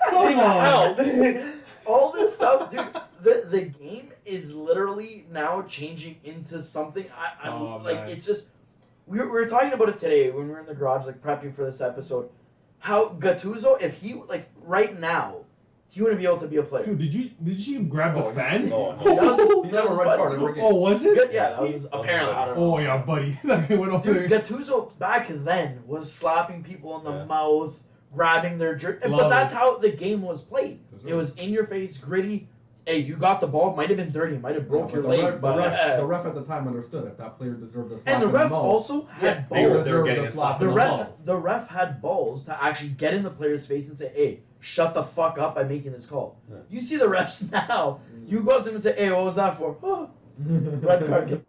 Come on. Hell. All this stuff, dude. The game is literally now changing into something. I'm Oh, like, man. it's just. We were talking about it today when we were in the garage, like prepping for this episode. How Gattuso, if he like right now, he wouldn't be able to be a player. Dude, did you see him grab the Oh, fan? no, He does- He never red card ever again. Oh, was it? Good, yeah, that was apparently. I don't know. Oh yeah, buddy. That guy went over Dude, there. Gattuso back then was slapping people in the Yeah. mouth, grabbing their jersey. Love But that's it. how the game was played. It was in your face, gritty. Hey, you got the ball. Might have been dirty. Might have broke your the leg. ref, but the ref at the time understood if that player deserved a slap and the in ref mouth. also had they were balls. getting deserved a a slap slap The in the ref, mouth. the ref had balls to actually get in the player's face and say, "Hey, shut the fuck up by making this call." Yeah. You see the refs now. You go up to them and say, "Hey, what was that for?" Oh, red card. Get-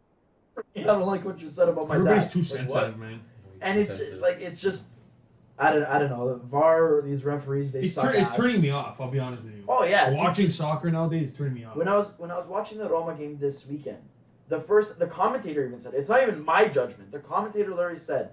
I don't like what you said about my Everybody's dad. too Like, sensitive, what? man. And it's like it's just I don't know. The VAR, these referees, they It's, suck it's ass. turning me off. I'll be honest with you. Oh yeah, dude, Watching soccer nowadays is turning me off. when I was watching the Roma game this weekend, the commentator even said, it's not even my judgment. The commentator literally said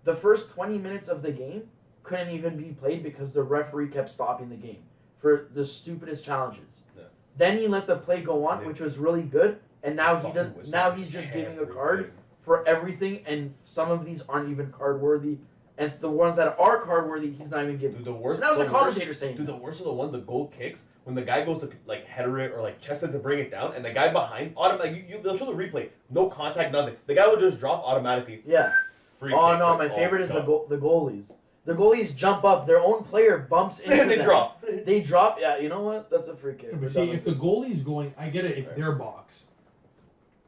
the first 20 minutes of the game couldn't even be played because the referee kept stopping the game for the stupidest challenges. Yeah. Then he let the play go on, Yeah. which was really good, and now he Fucking does. whistles Now for he's just giving a everything. card for everything, and some of these aren't even card worthy, and the ones that are card worthy, he's not even giving. Dude, the worst. And that was the the worst- commentator saying. Dude, the that. worst of the one, the goal kicks, when the guy goes to like header it or like chest it to bring it down, and the guy behind, automatically, they'll show the replay, no contact, nothing. The guy will just drop automatically. Yeah. Free Oh kick, no, like, my favorite is done. the goalies. The goalies jump up, their own player bumps into And they them. drop. They drop. Yeah, you know what? That's a free kick. Yeah, We're but done see, with if the this. goalie's going, I get it. It's Right. their box.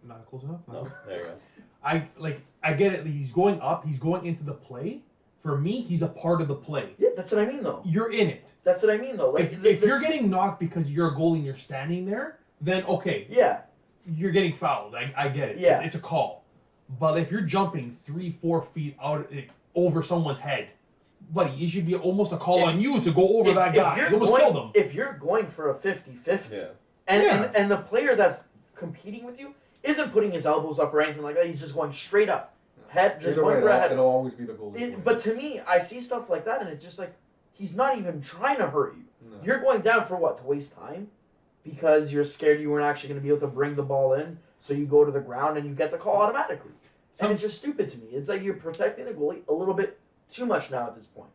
Not close enough. No, there you go. I get it. He's going up. He's going into the play. For me, he's a part of the play. Yeah, that's what I mean though. You're in it. That's what I mean though. Like If you're getting knocked because you're a goalie and you're standing there, then okay, yeah, you're getting fouled. I get it. Yeah. It's a call. But if you're jumping 3-4 feet out over someone's head, buddy, it should be almost a call If- on you to go over that guy. you're You almost going, killed him. If you're going for a 50-50, Yeah. and the player that's competing with you isn't putting his elbows up or anything like that, he's just going straight up, head, just Either going way, for a head. it'll always be the goalie. But to me, I see stuff like that, and it's just like he's not even trying to hurt you. No. You're going down for what? To waste time? Because you're scared you weren't actually going to be able to bring the ball in, so you go to the ground and you get the call automatically. And it's just stupid to me. It's like you're protecting the goalie a little bit too much now at this point.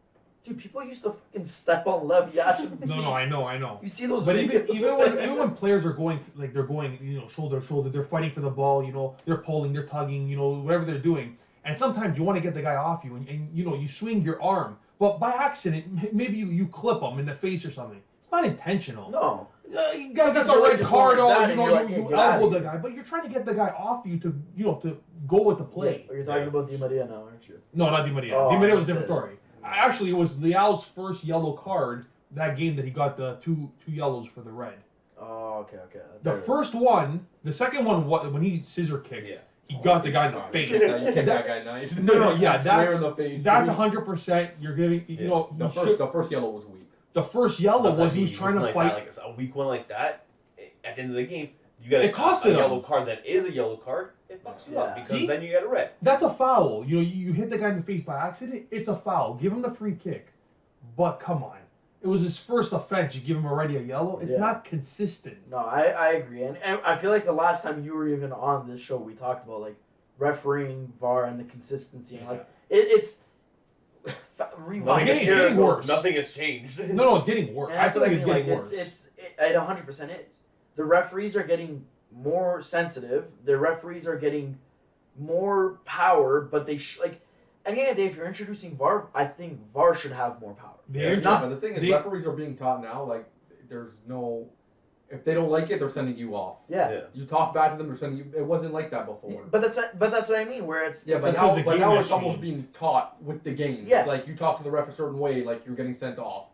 Dude, people used to fucking step on Lev Yashin's feet. No, I know. You see those But videos? even when players are going, like they're going, shoulder to shoulder, they're fighting for the ball, they're pulling, they're tugging, whatever they're doing. And sometimes you want to get the guy off you, and you swing your arm, but by accident, maybe you clip him in the face or something. It's not intentional. No. You got Sometimes a you red just card, want that or and you're like, hey, you get out of elbow the here. guy, but you're trying to get the guy off you to to go with the play. Yeah, you're talking about Di Maria now, aren't you? No, not Di Maria. Oh, Di Maria was a that's different it. story. Actually, it was Leal's first yellow card that game that he got the two yellows for the red. Oh, okay. The first one, the second one, when he scissor kicked, Yeah. he got the guy in the face. You kick that guy nice. No, yeah, Square in the face. that's dude. 100%. You're giving, The first yellow was weak. the first yellow was he was Sometimes trying to like fight. that, like a weak one like that. At the end of the game, you got It costed a him. yellow card that is a yellow card. It fucks you up Yeah. because See? then you get a red. That's a foul. You hit the guy in the face by accident. It's a foul. Give him the free kick. But come on, it was his first offense. You give him already a yellow. It's Yeah. not consistent. No, I agree, and I feel like the last time you were even on this show, we talked about like refereeing VAR and the consistency, and like it's rewind. It's getting worse. Nothing has changed. No, it's getting worse. And I that's feel what like it's mean, getting like, worse. It 100% is. The referees are getting more sensitive. The referees are getting more power, but they like. At the end of the day, if you're introducing VAR, I think VAR should have more power. They're not- But the thing is, they- referees are being taught now, like, there's no... If they don't like it, they're sending you off. Yeah. You talk bad to them, they're sending you... It wasn't like that before. But that's what I mean. Where it's Yeah, it's but like, because the now, game has it's almost changed. being taught with the game. Yeah. It's like you talk to the ref a certain way, like you're getting sent off.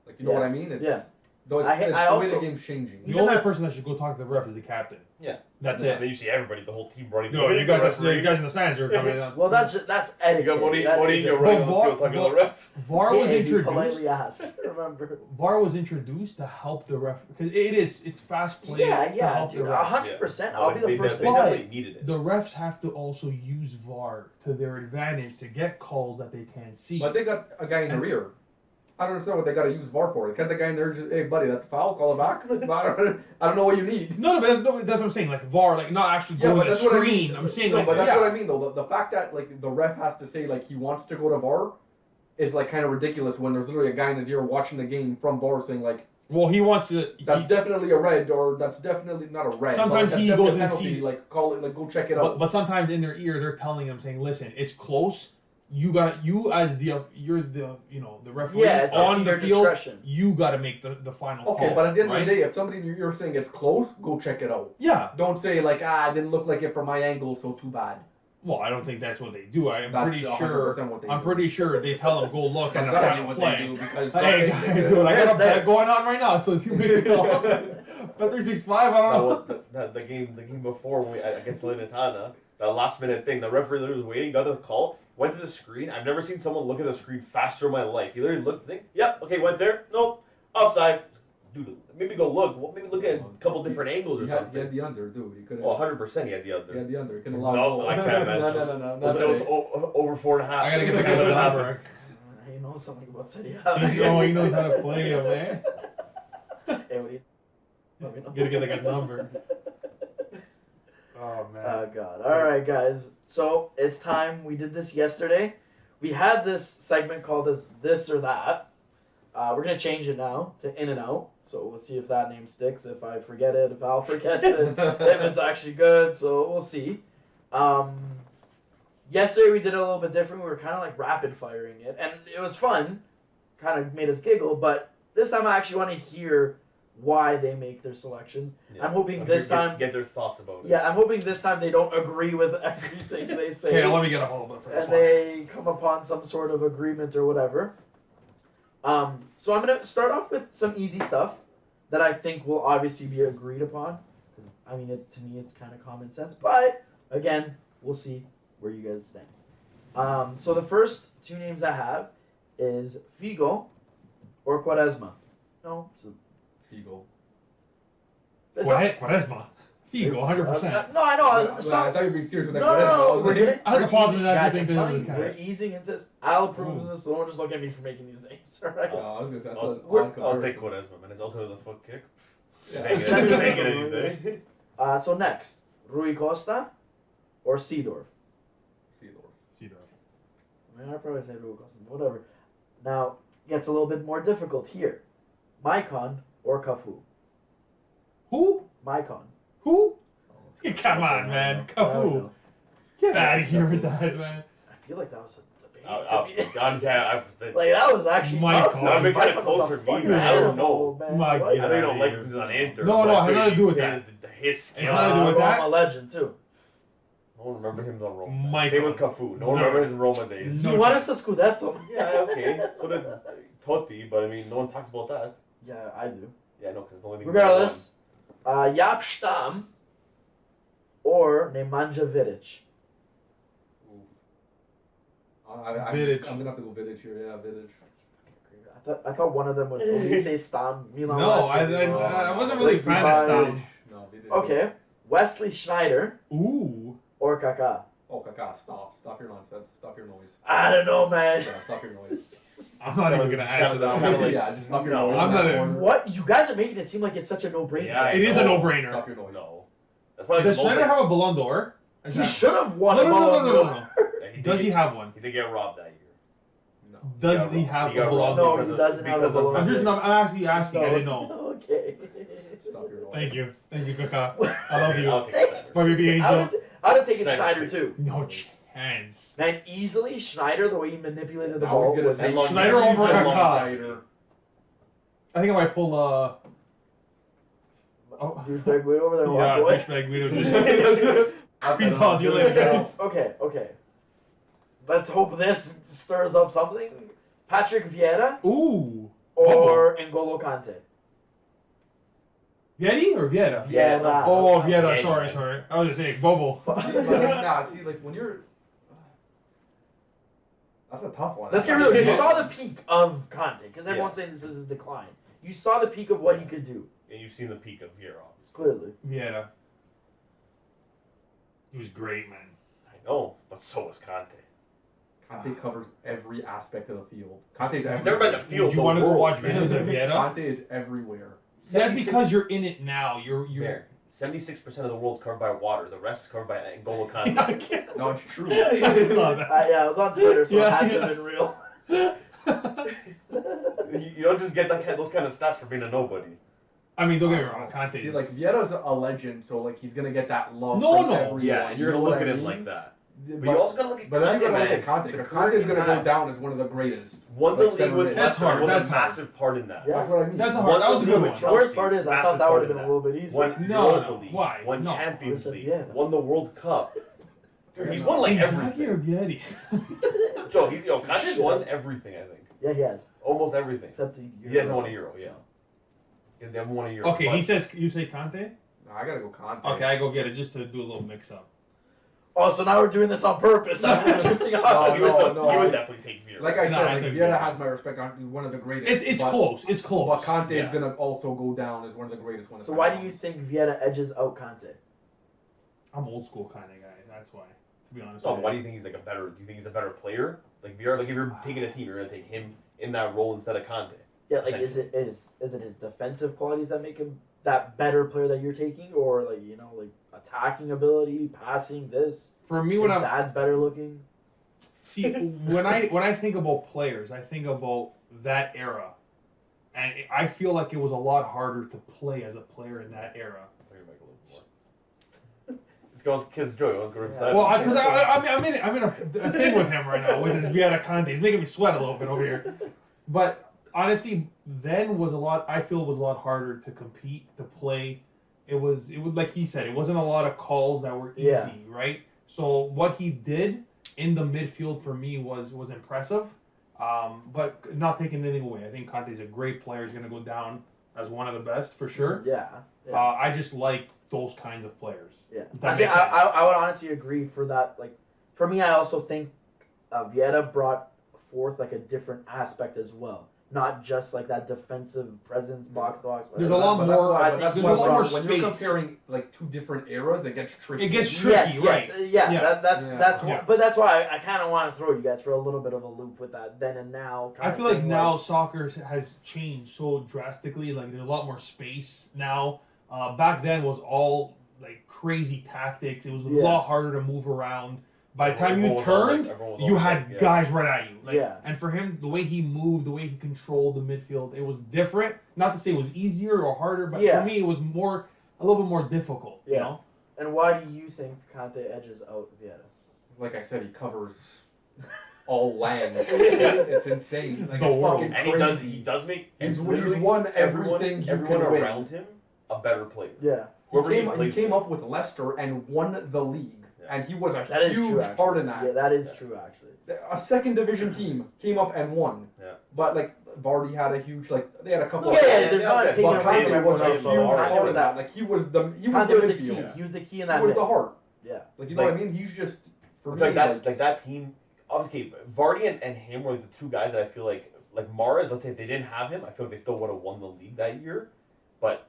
Like, you know Yeah. what I mean? It's, Yeah. Though it's, I it's the way also- the game's changing. The Even only that- person that should go talk to the ref is the captain. Yeah. That's And it. then you see everybody, the whole team running. No, to you the guys, referee. you guys in the stands are coming out. well, that's etiquette. You got Mourinho That is it. running on the But field talking to the VAR- ref. VAR was Hey, you introduced. politely asked. Remember? VAR was introduced to help the ref because it's fast play. to Yeah, help dude, the refs. 100%. No, I'll be the they, first they to But- definitely needed it. The refs have to also use VAR to their advantage to get calls that they can't see. But they got a guy in the rear. I don't understand what they got to use VAR for. Can't the guy in there just, hey, buddy, that's a foul, call it back? I don't know what you need. No, but that's what I'm saying. Like VAR, like not actually Yeah, going but to that's what I screen. mean. I'm saying no, like but that's yeah. what I mean though. The fact that like the ref has to say like he wants to go to VAR is like kind of ridiculous when there's literally a guy in his ear watching the game from VAR saying like Well, he wants to. that's definitely a red or that's definitely not a red. Sometimes but, like, he that's goes definitely a and penalty, sees- like call it like go check it out. But sometimes in their ear, they're telling him, saying, "Listen, it's close. You as the you're the the referee Yeah, it's up on to the your field. discretion. You got to make the final Okay, call." but at the end right? of the day, if somebody in your ear saying it's close, go check it out. Yeah. Don't say like it didn't look like it from my angle, so too bad. Well, I don't think that's what they do. I'm That's pretty 100% sure. what they I'm do. pretty sure they tell them go look at That's the gotta be final what play. they do because Hey, dude, I got a bet going on right now, so you make it call. Bet 365. I don't know. No, the game before against Salernitana, the last minute thing, the referee literally was waiting, got the call, went to the screen. I've never seen someone look at the screen faster in my life. He literally looked at the thing. Yep, okay, went there. Nope, offside. Dude, maybe go look. Well, maybe look at a couple different angles or You had something. the under, dude. You could have. Oh, 100% he had the other. You had the under. You could No, have allowed. I can't imagine. No. It was over 4.5. I gotta get the guy with the number. He knows something about Serie Oh, he knows how to play him, man. Hey, what do you? Let me know. Gotta get the guy's number. Oh man. Oh God! All right, guys. So it's time. We did this yesterday. We had this segment called as "This or That." We're gonna change it now to "In and Out." So we'll see if that name sticks. If I forget it, if Al forgets it, if it's actually good. So we'll see. Yesterday we did it a little bit different. We were kind of like rapid firing it, and it was fun. Kind of made us giggle. But this time I actually want to hear why they make their selections. Yeah. I'm hoping Get- this time. get their thoughts about it. Yeah, I'm hoping this time they don't agree with everything they say. Okay, let me get a hold of it for this And one. they come upon some sort of agreement or whatever. So I'm gonna start off with some easy stuff that I think will obviously be agreed upon. 'Cause, I mean, to me, it's kind of common sense. But again, we'll see where you guys stand. So the first two names I have is Figo or Quaresma. No, so Figo. it's Quaresma. Figo, 100%. no, I know. I It's thought not, you were being serious with that. No, Quaresma. I no, was we're like, gonna. I had we're to pause easing- it as I guys, think I'm this telling was you, the we're catch. easing into this. I'll approve Ooh. of this, so don't just look at me for making these names, alright? I was gonna say that's I'll- an we're- odd I'll take comparison. Quaresma, man. It's also the foot kick. Yeah. Make it, Check it make it out. anything. So next, Rui Costa or Seedorf. Seedorf. See that. I mean, I'd probably say Rui Costa, but whatever. Now, gets a little bit more difficult here. Maicon or Cafu? Who? Maicon. Who? Come on, man. I don't Cafu. know. Get out of here with that, man. I feel like that was a debate. to me. God, Like, that was actually Maicon. tough. I've been kinda Maicon close was a for me, fucking man. I don't animal, know. man. My What? I know you don't like here. who's on Inter. No, but it has nothing to do with the- that. His It's skill. not to do with that. Roma legend, too. No one remember him on Roma. Michael. Same with Cafu. No one No. remembers his Roma days. No He won us the Scudetto. Yeah, okay. So did Totti, but I mean, no one talks about that. Yeah, I do. Yeah, no, because it's the only thing. Regardless, Jaap Stam or Nemanja Vidic. Vidic. I'm gonna have to go Vidic here. Yeah, Vidic. I thought one of them would only say Stam. Milan No, I legend. wasn't really a Let's be fan of biased. Stam. No, Vidic. Okay, Wesley Schneider Ooh. or Kaká. Oh, Kaká, stop your nonsense. Stop your noise. I don't know, man. Yeah, stop your noise. I'm not even gonna answer that kinda one. like- Yeah, just stop your No, noise. I'm in not that in- corner. What? You guys are making it seem like it's such a no-brainer. Yeah, It is a know. no-brainer. Stop your noise. No. That's why. Does Schneider have a Ballon d'Or? Is He that- should have won No, a no, no, Ballon no, no, d'Or. no. Does he have one? He did get robbed that year. No. Does he have a got Ballon robbed No, d'Or? he doesn't have a because of- Ballon d'Or. I'm actually asking. I didn't know. Okay. Stop your noise. Thank you, Kaká. I love you. I'll take Schneider. My baby angel. I'd have taken Schneider. Schneider too. No chance. Man, easily Schneider, the way he manipulated the Now ball he's gonna was say long- Schneider over Long- Kaká. Schneider. I think I might pull douchebag way over there and yeah, walk away. douchebag Guido just. Peace out, see you later, guys. Okay. Let's hope this stirs up something. Patrick Vieira Ooh. or N'Golo Kante? Vietti or Vieira? Vieira. Oh, Vieira. Vieira. Sorry. I was just saying, Bobo. See, like when you're. That's a tough one. Let's get real. You saw the peak of Kante, because everyone's saying this is his decline. You saw the peak of what he could do, And you've seen the peak of Vieira, obviously. clearly. Vieira. He was great, man. I know, but so was Conte. Conte covers every aspect of the field. Conte's I've everywhere. never been to field. Would you the want to go world, watch man. videos of Vieira? Conte is everywhere. That's because you're in it now. You're. There. 76% of the world's covered by water. The rest is covered by N'Golo Kante. Yeah, I can't. No, it's true. It's not that. Yeah, I was on Twitter, so Yeah, it had to yeah. have been real. You don't just get those kind of stats for being a nobody. I mean, don't get me wrong. Conte See, is. like Vieira's a legend, so like he's gonna get that love. No, from no. everyone, Yeah, and you're you know gonna look what at I him mean? like that. But, But you also gotta look at but then Conte, you gotta look man. at Conte, The because career Conte's he's gonna go had. down as one of the greatest. Won the Like, league seven with days. That's Leicester. hard, Was that's a hard. massive part in that. Yeah. That's what I mean. That's a Won hard. That was a the good league one. The worst Chelsea, part is, I massive thought that part would have in been a little bit easier. Won No, Europa no. League. Why? Won No. Champions Listen, League. yeah. Won the World Cup. Dude, he's Yeah, won like Inzaghi or everything. Vietti? Joe, Conte's won everything. I think Yeah, he has. almost everything. Except the He hasn't won a Euro. Yeah. They haven't won a Euro. Okay, but he says. You say Conte? No, I gotta go Conte. Okay, I go Vieira just to do a little mix-up. Oh, so now we're doing this on purpose. No, he, was no, he would I- definitely take Vieira. Like I No, said, I like think Vieira Vieira. has my respect. He's one of the greatest. It's but, close. It's close. But Conte is Yeah. gonna also go down as one of the greatest. So why do you think Vieira edges out Kante? I'm old school kind of guy. That's why. To be honest. Oh, with why you. do you think he's like a better? Do you think he's a better player? Like Vieira, like if you're taking a team, you're gonna take him in that role instead of Conte. Yeah, like is it his defensive qualities that make him that better player that you're taking, or like like attacking ability, passing this? For me, His when I'm dad's better looking. see when I think about players, I think about that era, and I feel like it was a lot harder to play as a player in that era. Maybe make a little more. Let's go with Kids Joy. Let's go inside. Well, because I'm in a thing with him right now with his Vieira Conte. He's making me sweat a little bit over here. But honestly, then was a lot. I feel it was a lot harder to compete, to play. It was like he said, it wasn't a lot of calls that were easy, Yeah. right? So what he did in the midfield for me was impressive, but not taking anything away. I think Conte's a great player. He's going to go down as one of the best for sure. Yeah. I just like those kinds of players. Yeah, That I, think makes sense. I would honestly agree for that. Like, for me, I also think Vieira brought forth like a different aspect as well, not just like that defensive presence, box to box. There's a lot more. I But think that's there's a lot more when you're space. comparing like two different eras, it gets tricky. It gets tricky, Yes, right? yeah. Yeah. That's Yeah. but that's why I kind of want to throw you guys for a little bit of a loop with that then and now. I feel like now soccer has changed so drastically. Like there's a lot more space now. Back then was all like crazy tactics. It was a Yeah. lot harder to move around. By the time you Everyone was all, turned, everyone was you all had yeah. guys right at you. Like, Yeah. And for him, the way he moved, the way he controlled the midfield, it was different. Not to say it was easier or harder, but Yeah. for me, it was a little bit more difficult. You Yeah. know? And why do you think Conte edges out Vieira? Like I said, he covers all land. It's insane. Like The it's world. fucking And crazy. he does make He's literally won everything you everyone can win. around him a better player. Yeah. Whoever He plays came with. up with Leicester and won the league, Yeah. and he was a That is true, huge actually. part in that. Yeah, that is true, actually. A second division team came up and won. Yeah. But like Vardy had a huge they had a couple. Yeah, of yeah, there's yeah, not yeah, taking but away Conte from was everyone a else, huge but Suarez part Conte of that. Like he was the Conte was the midfield. key. He was the key in He that was mid. the heart. Yeah. Like you know what I mean? He's just for me Like that team. Obviously, Vardy and him were the two guys that I feel like Mahrez. Let's say if they didn't have him, I feel like they still would have won the league that year. But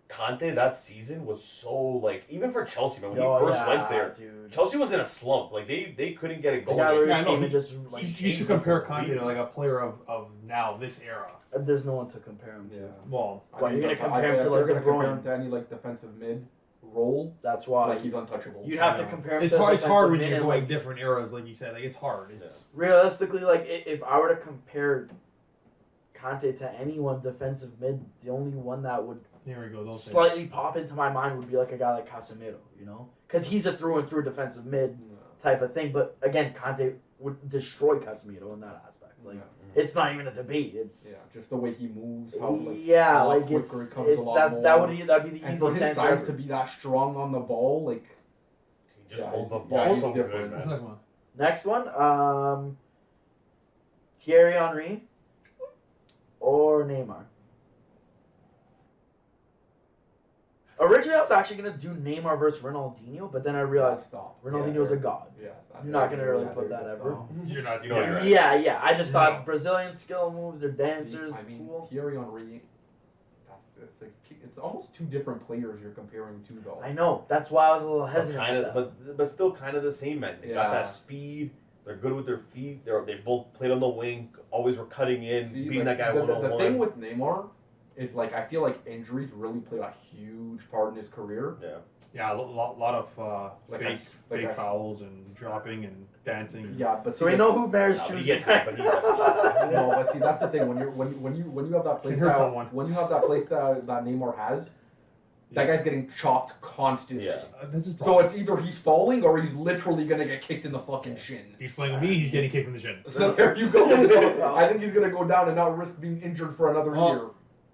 Conte that season was so even for Chelsea, man, when he first went there, dude. Chelsea was in a slump. Like they couldn't get it The going. guy literally Yeah, I know, came he- and just You should compare Conte to like a player of now, this era. There's no one to compare him to. Yeah. Well, Why, you're gonna compare him if to, you're like, gonna De compare Bruyne? him to any defensive mid role, That's why. like he's untouchable. You'd have to Yeah. compare him it's to hard. It's hard when defensive you're mid going and, different eras, like you said. Like it's hard. It's realistically, if I were to compare Conte to anyone defensive mid, the only one that would here we go. Those slightly pop into my mind would be like a guy like Casemiro, because he's a through and through defensive mid type of thing. But again, Conte would destroy Casemiro in that aspect. Like it's not even a debate. It's just the way he moves, how yeah, a lot like quicker, it's it comes a lot that'd more. be the And easiest for his answer size ever. to be that strong on the ball, like He just Yeah, holds the he's- ball yeah, he's so different. good, What's man. the next one? Next one, Thierry Henry or Neymar. Originally, I was actually gonna do Neymar versus Ronaldinho, but then I realized stop. Ronaldinho's a god. Yeah, You're not gonna really put that ever. You're not. You know you're right. Yeah. I just thought No. Brazilian skill moves, they're dancers, I mean, cool. Thierry Henry. It's almost two different players you're comparing to, though. I know. That's why I was a little But hesitant. kind with of, that. but still kind of the same, man. They got Yeah. that speed. They're good with their feet. They both played on the wing. Always were cutting in, See, beating like, that guy the, one on the one. thing with Neymar is I feel like injuries really played a huge part in his career. Yeah. Yeah, a lot of Like fake like fake I- fouls and dropping and dancing. Yeah, but So we see, know who bears No, but he chooses. gets that, but he does. No, but see that's the thing when you have that play Can hurt style, someone. when you have that play style that Neymar has, that guy's getting chopped constantly. Yeah. This is So it's either he's falling or he's literally gonna get kicked in the fucking shin. if he's playing with me, he's getting kicked in the shin. So there you go. So I think he's gonna go down and not risk being injured for another Oh. year.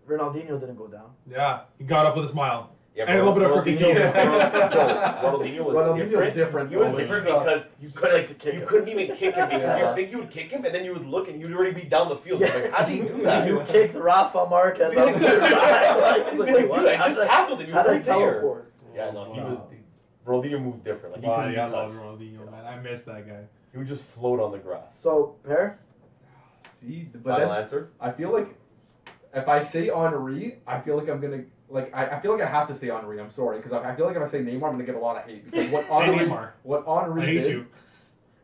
Ronaldinho didn't go down. Yeah, he got up with a smile. Yeah, And a little bit of crooked teeth. Ronaldinho was Ronaldinho's different. different. He was though. different He's a- because You could like to kick you him. couldn't even kick him because Yeah. you think you would kick him and then you would look and he would already be down the field. Yeah. Like, how did he do that? You kicked Rafa Marquez outside. It's like, wait, what? Dude, I How just did tackled him. He How was did I right there. teleport? Yeah, no, he Wow. was. Ronaldinho moved different. Like he couldn't Buddy, be I love touched. Ronaldinho, man. I miss that guy. He would just float on the grass. So, Pear? See, but Final then answer. I feel like if I say Henri, I feel like I'm gonna I feel like I have to say Henri. I'm sorry because I feel like if I say Neymar, I'm gonna get a lot of hate because what Say Henri Neymar. what I Henri hate did you.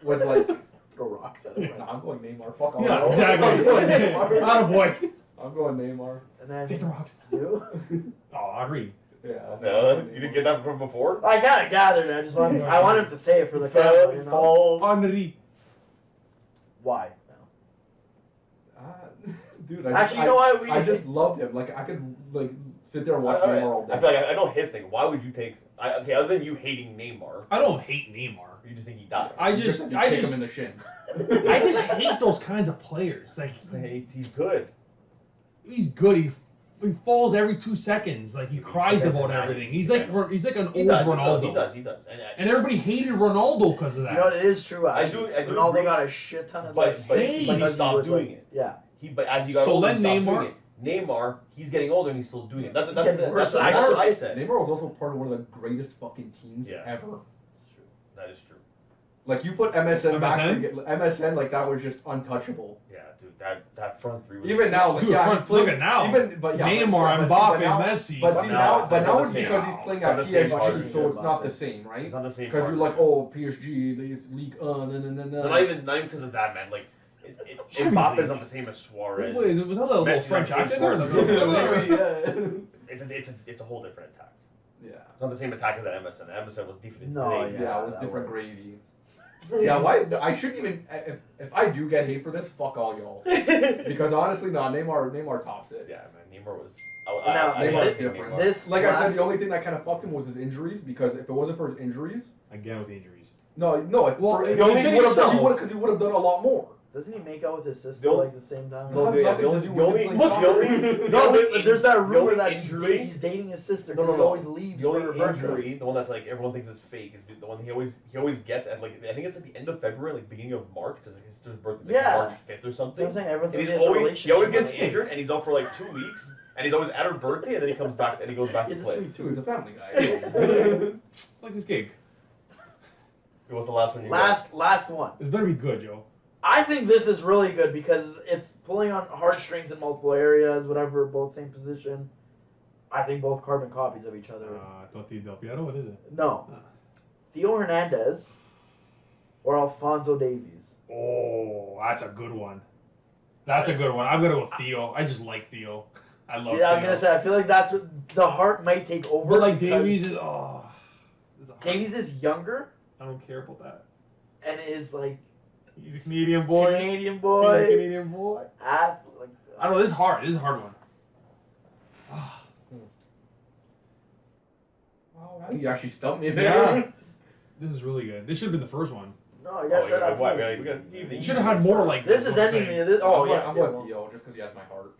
was like. Throw rocks at him. Nah, I'm going Neymar. Fuck off. Yeah, I'm exactly. going Neymar. Attaboy. I'm going Neymar. And Take the then rocks. you? Oh, Henri. Yeah. You didn't get that from before. I kind of gathered. I just wanted. I wanted him to say it for the camera. You know? Falls. Henri. Why? Dude, Actually, you know what? I just love him. Like I could sit there and watch Neymar all day. I feel like I know his thing. Why would you take? Okay, other than you hating Neymar, I don't hate Neymar. you just think he died. I You just have to I kick just him in the shin. I just hate those kinds of players. Like He's good. he's good. He falls every 2 seconds. Like he cries about everything. He's like an old Ronaldo. He does. And everybody hated Ronaldo because of that. You know what? It is true. I Actually. do Ronaldo agree. got a shit ton of But like, he because stopped would, doing like- it. Yeah. But as he got So older, then he stopped Neymar- doing it. Neymar, he's getting older and he's still doing it. That's He's getting worse. what I said. Neymar was also part of one of the greatest fucking teams Yeah. ever. That is true. Like you put MSN back MSN? to get MSN, like that was just untouchable. Yeah, dude, that front three was Even now, like Dude, yeah, front- he's playing. look at now. Even but yeah, Neymar, but Mbappe, now, Messi. But But see now now, it's but not now the it's same. because he's playing It's not at the same PSG, partnership. so it's not the same, right? It's not the same. Because you're like, partnership. oh, PSG, it's League Not even because of that, man. Like, Mbappe's not the same as Suarez. Wait, was that a little Messi's French not the accent? same Or It's a whole different attack. Yeah. It's not the same attack as that MSN. MSN was defeated. No, today. yeah. Yeah, it was that different works. gravy. Yeah, why? I shouldn't even. If I do get hate for this, fuck all y'all. Because honestly, no, Neymar tops it. Yeah, man, Neymar was. Now, Neymar's think different. Neymar. This Like I last, said, the only thing that kind of fucked him was his injuries. Because if it wasn't for his injuries, Again with injuries. no, Well, he the only thing would is have so- because he would have done a lot more. doesn't he make out with his sister The only- like the same time? No, The nothing to only, do the with only, playing the soccer. only, No, there's that the rumor only that injury- he's dating his sister No, because no, he no. always leaves The for her only birthday. injury, the one that's like everyone thinks is fake, is the one he always gets at like I think it's like the end of February, like beginning of March, because like, his sister's birthday is like Yeah. March 5th or So something. I'm saying everyone And says he's he has a always, he relationship. always gets with her. injured, and he's out for like 2 weeks, and he's always at her birthday, and then he comes back and he goes back He's to a play. sweet Dude, he's a tooth. family guy. Like this gig. What's the last one you Last one. This better be good, Joe. I think this is really good because it's pulling on heartstrings in multiple areas, whatever, both same position. I think both carbon copies of each other. Totti Del Piero, what is it? No. Ah. Theo Hernandez or Alfonso Davies. Oh, that's a good one. That's a good one. I'm gonna go Theo. I just like Theo. I love See, Theo. I was going to say, I feel like that's what the heart might take over. But like because Davies is it's a hard- Davies is younger I don't care about that. and is like He's a Canadian boy. Canadian He's a boy. Canadian boy. Like, I don't know. This is hard. This is a hard one. Ah, Wow, you actually stumped me yeah. there. This is really good. This should have been the first one. no, I guess that. Why? I We got You should have had more like this is what I'm ending saying. me. This, oh, I'm yeah. going, yeah, I'm well. going Theo just because he has my heart.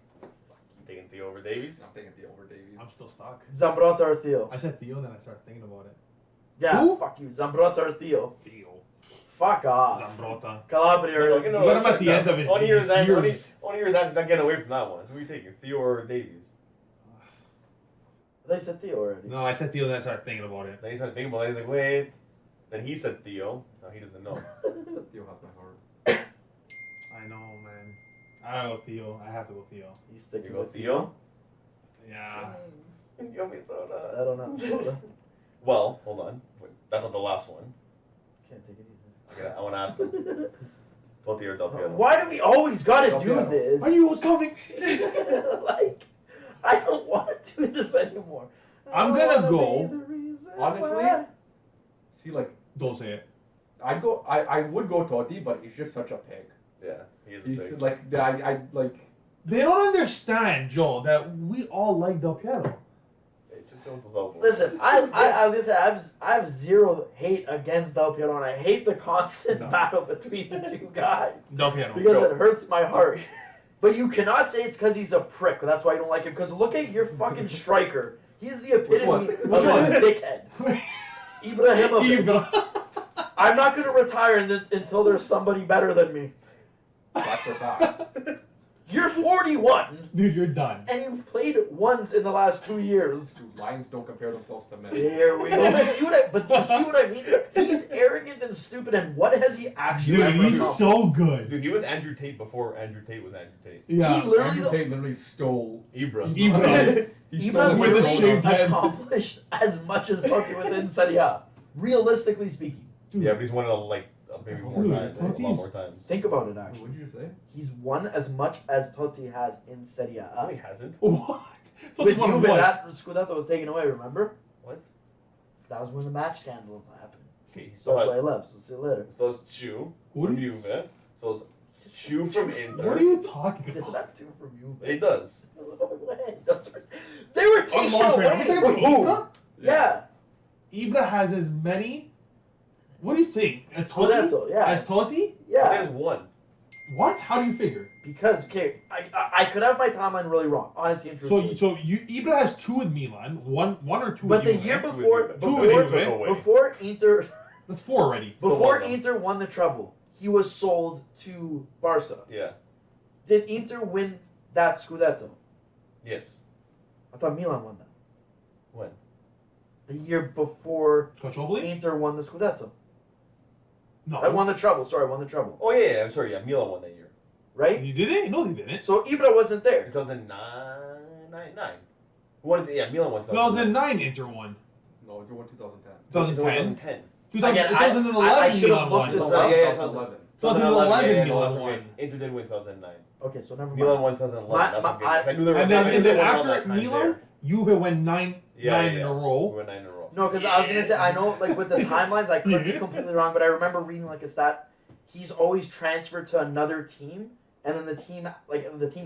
Taking Theo over Davies. I'm taking Theo over Davies. I'm still stuck. Zambrota or Theo? I said Theo, then I started thinking about it. Yeah, Who? fuck you. Zambrota or Theo? Theo. Fuck off. Zambrota. Calabria or... You got him at the end of his Only years. Only years. years after not getting away from that one. Who are you taking, Theo or Davies? I thought you said Theo already. No, I said Theo, then I started thinking about it. Then he started thinking about it. He's like, wait. Then he said Theo. No, he doesn't know. Theo has my heart. I know, man. I don't go Theo. I have to go Theo. You stick You to go the Theo. Yeah. Yummy soda. I don't know. Soda. Well, hold on. Wait, that's not the last one. Can't take it I want to ask them. Totti or Del easy. Piero? Why do we always gotta Del do Piero. this? I knew it was coming. Like, I don't want to do this anymore. I I'm don't gonna wanna go- be the reason Honestly, why. See, like, Don't say it. I'd go. I would go Totti, but he's just such a pig. Yeah, he is a He's big. like, I like. They don't understand, Joel, that we all like Del Piero. Hey, just don't dissolve. Listen, I was gonna say I have zero hate against Del Piero, and I hate the constant No. battle between the two guys Del Piero. because Go. it hurts my heart. But you cannot say it's because he's a prick. That's why you don't like him. Because look at your fucking striker. He's the epitome one? of Which a one? dickhead. Ibrahimovic. Ibra. I'm not gonna retire until there's somebody better than me. Facts are facts. You're 41 Dude, you're done. and you've played once in the last 2 years. Dude, lions don't compare themselves to men. Here we go. You see what I mean? He's arrogant and stupid, and what has he actually Dude, ever he's accomplished? so good. Dude, he was Andrew Tate before Andrew Tate was Andrew Tate. Yeah. He literally Andrew Tate literally stole. Ibra. Ibra. He Ibra stole with the his literally shaved head. accomplished as much as Totti within Serie A. Realistically speaking. Dude, Yeah, but he's won it like maybe more Dude, times. A lot Totti's- more times. Think about it, What actually. did you say? He's won as much as Totti has in Serie No, A. he hasn't. What? With Totti won Juve, what? that Scudetto was taken away, remember? What? That was when the match scandal happened. Okay, he So still that's why has. I left, so see you later. Still has Chu Who from do you- Juve. So it's Chu from What are Inter. you talking Isn't about? that two from you? He does. They were taken I'm sorry, I'm away. talking about Ibra? Yeah. Ibra has as many. What do you think? As Totti? Scudetto, yeah. As Totti? He Yeah. has one. What? How do you figure? Because, okay, I could have my timeline really wrong, honestly and So truthfully. so you Ibra has 2 with Milan, one or two. But with the Juve. year Two with before, Juve. Two with before, Juve. Took away. before Inter, That's 4 already. Still before won them. Inter won the treble, he was sold to Barca. Yeah. Did Inter win that Scudetto? Yes. I thought Milan won that. When? The year before Calciopoli? Inter won the Scudetto. No. I won the treble. Sorry, won the treble. Oh yeah, I'm sorry. Yeah, Milan won that year. Right? You did it? No, they didn't. So Ibra wasn't there. 2009. Who won it? Yeah, Milan won 2009 Inter won. No, it won 2010. 2010. 2010. Again, 2011 I should have Milan looked won. this Oh, up. yeah, 2011. 2011 yeah, no, Milan that's won. okay. Inter did win 2009. Okay, so never mind. Milan won 2011. That's what I'm getting. I knew they were. And then, I knew and they then won all after that time Milan, there. Juve went nine Yeah, in a We row. won 9 in a row. No, because I was gonna say I know like with the timelines I could be completely wrong, but I remember reading like a stat. He's always transferred to another team, and then the team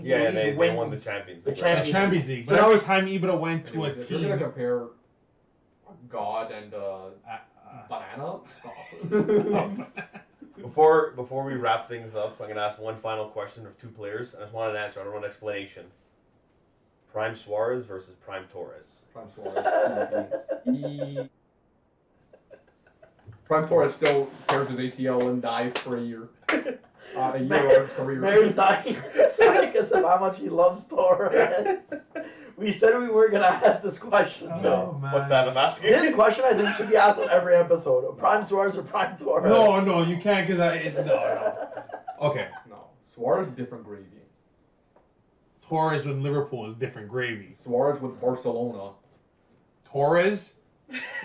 he Yeah, leaves they wins won the Champions the League. The Champions Champions League. So But now every he's- time Ibra went to a Anyways, if you're team, gonna compare God and banana, stop. Before we wrap things up, I'm gonna ask one final question of two players. I just want an answer. I don't want an explanation. Prime Suarez versus Prime Torres. Prime Suarez, easy. Prime Torres still tears his ACL and dies for a year. A year of his career. Mary's dying because of how much he loves Torres. We said we were gonna ask this question. Oh, too. man. Put that I'm asking. This question I think should be asked on every episode. Prime Suarez or Prime Torres? no, you can't because no. Okay, No, Suarez different gravy. Torres with Liverpool is different gravy. Suarez with Barcelona. Torres,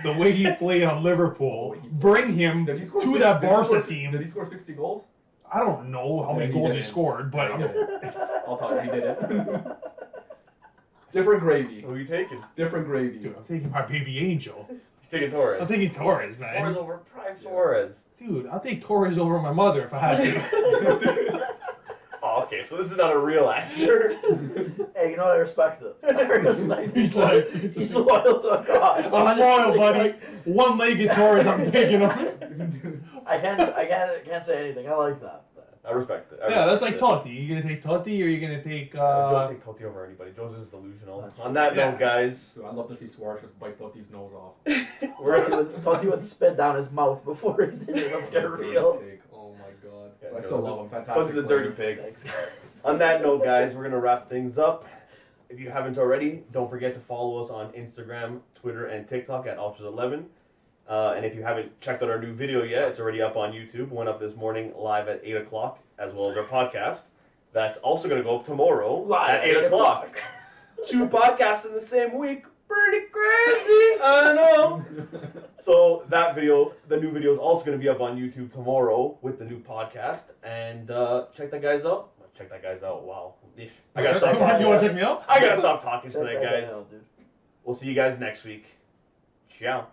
the way he played on Liverpool, bring him Did he score to six- that did he Barca score- team. Did he score 60 goals? I don't know how many Yeah, he goals he didn't. scored, but Yeah, he I'm, didn't. I'll tell you, he did it. Different gravy. Who are you taking? Different gravy. dude, I'm taking my baby angel. You taking Torres? I'm taking Torres, man. Torres over Prime Suarez. Dude, I'll take Torres over my mother if I have to. Oh, okay, so this is not a real answer. Hey, you know what? I respect it. I respect He's it. like- He's loyal to a cause. I'm loyal, buddy. One-legged Torres, I'm taking him. I can't say anything. I like that. I respect it. I Yeah, that's respect like it. Totti. You gonna take Totti or you gonna take? Don't take Totti over anybody. Joe's just delusional. That's On that Yeah. note, guys, Dude, I'd love to see Suarez just bite Totti's nose off. Totti would spit down his mouth before he did it. Let's get Dirty real. pig. Oh my god. Yeah, I no, still love him. Fantastic. Totti's a dirty player. pig. Thanks, guys. On that note, guys, we're gonna wrap things up. If you haven't already, don't forget to follow us on Instagram, Twitter, and TikTok at Ultras11. And if you haven't checked out our new video yet, it's already up on YouTube. Went up this morning live at 8 o'clock, as well as our podcast. That's also going to go up tomorrow Live at 8 o'clock. 2 podcasts in the same week. Pretty crazy, I know. So that video, the new video, is also going to be up on YouTube tomorrow with the new podcast. And check that guys out. Check that guys out. Wow. I gotta stop that guy talking. You want to check me out? I gotta stop talking Check tonight, that guy guys. out, dude. We'll see you guys next week. Ciao.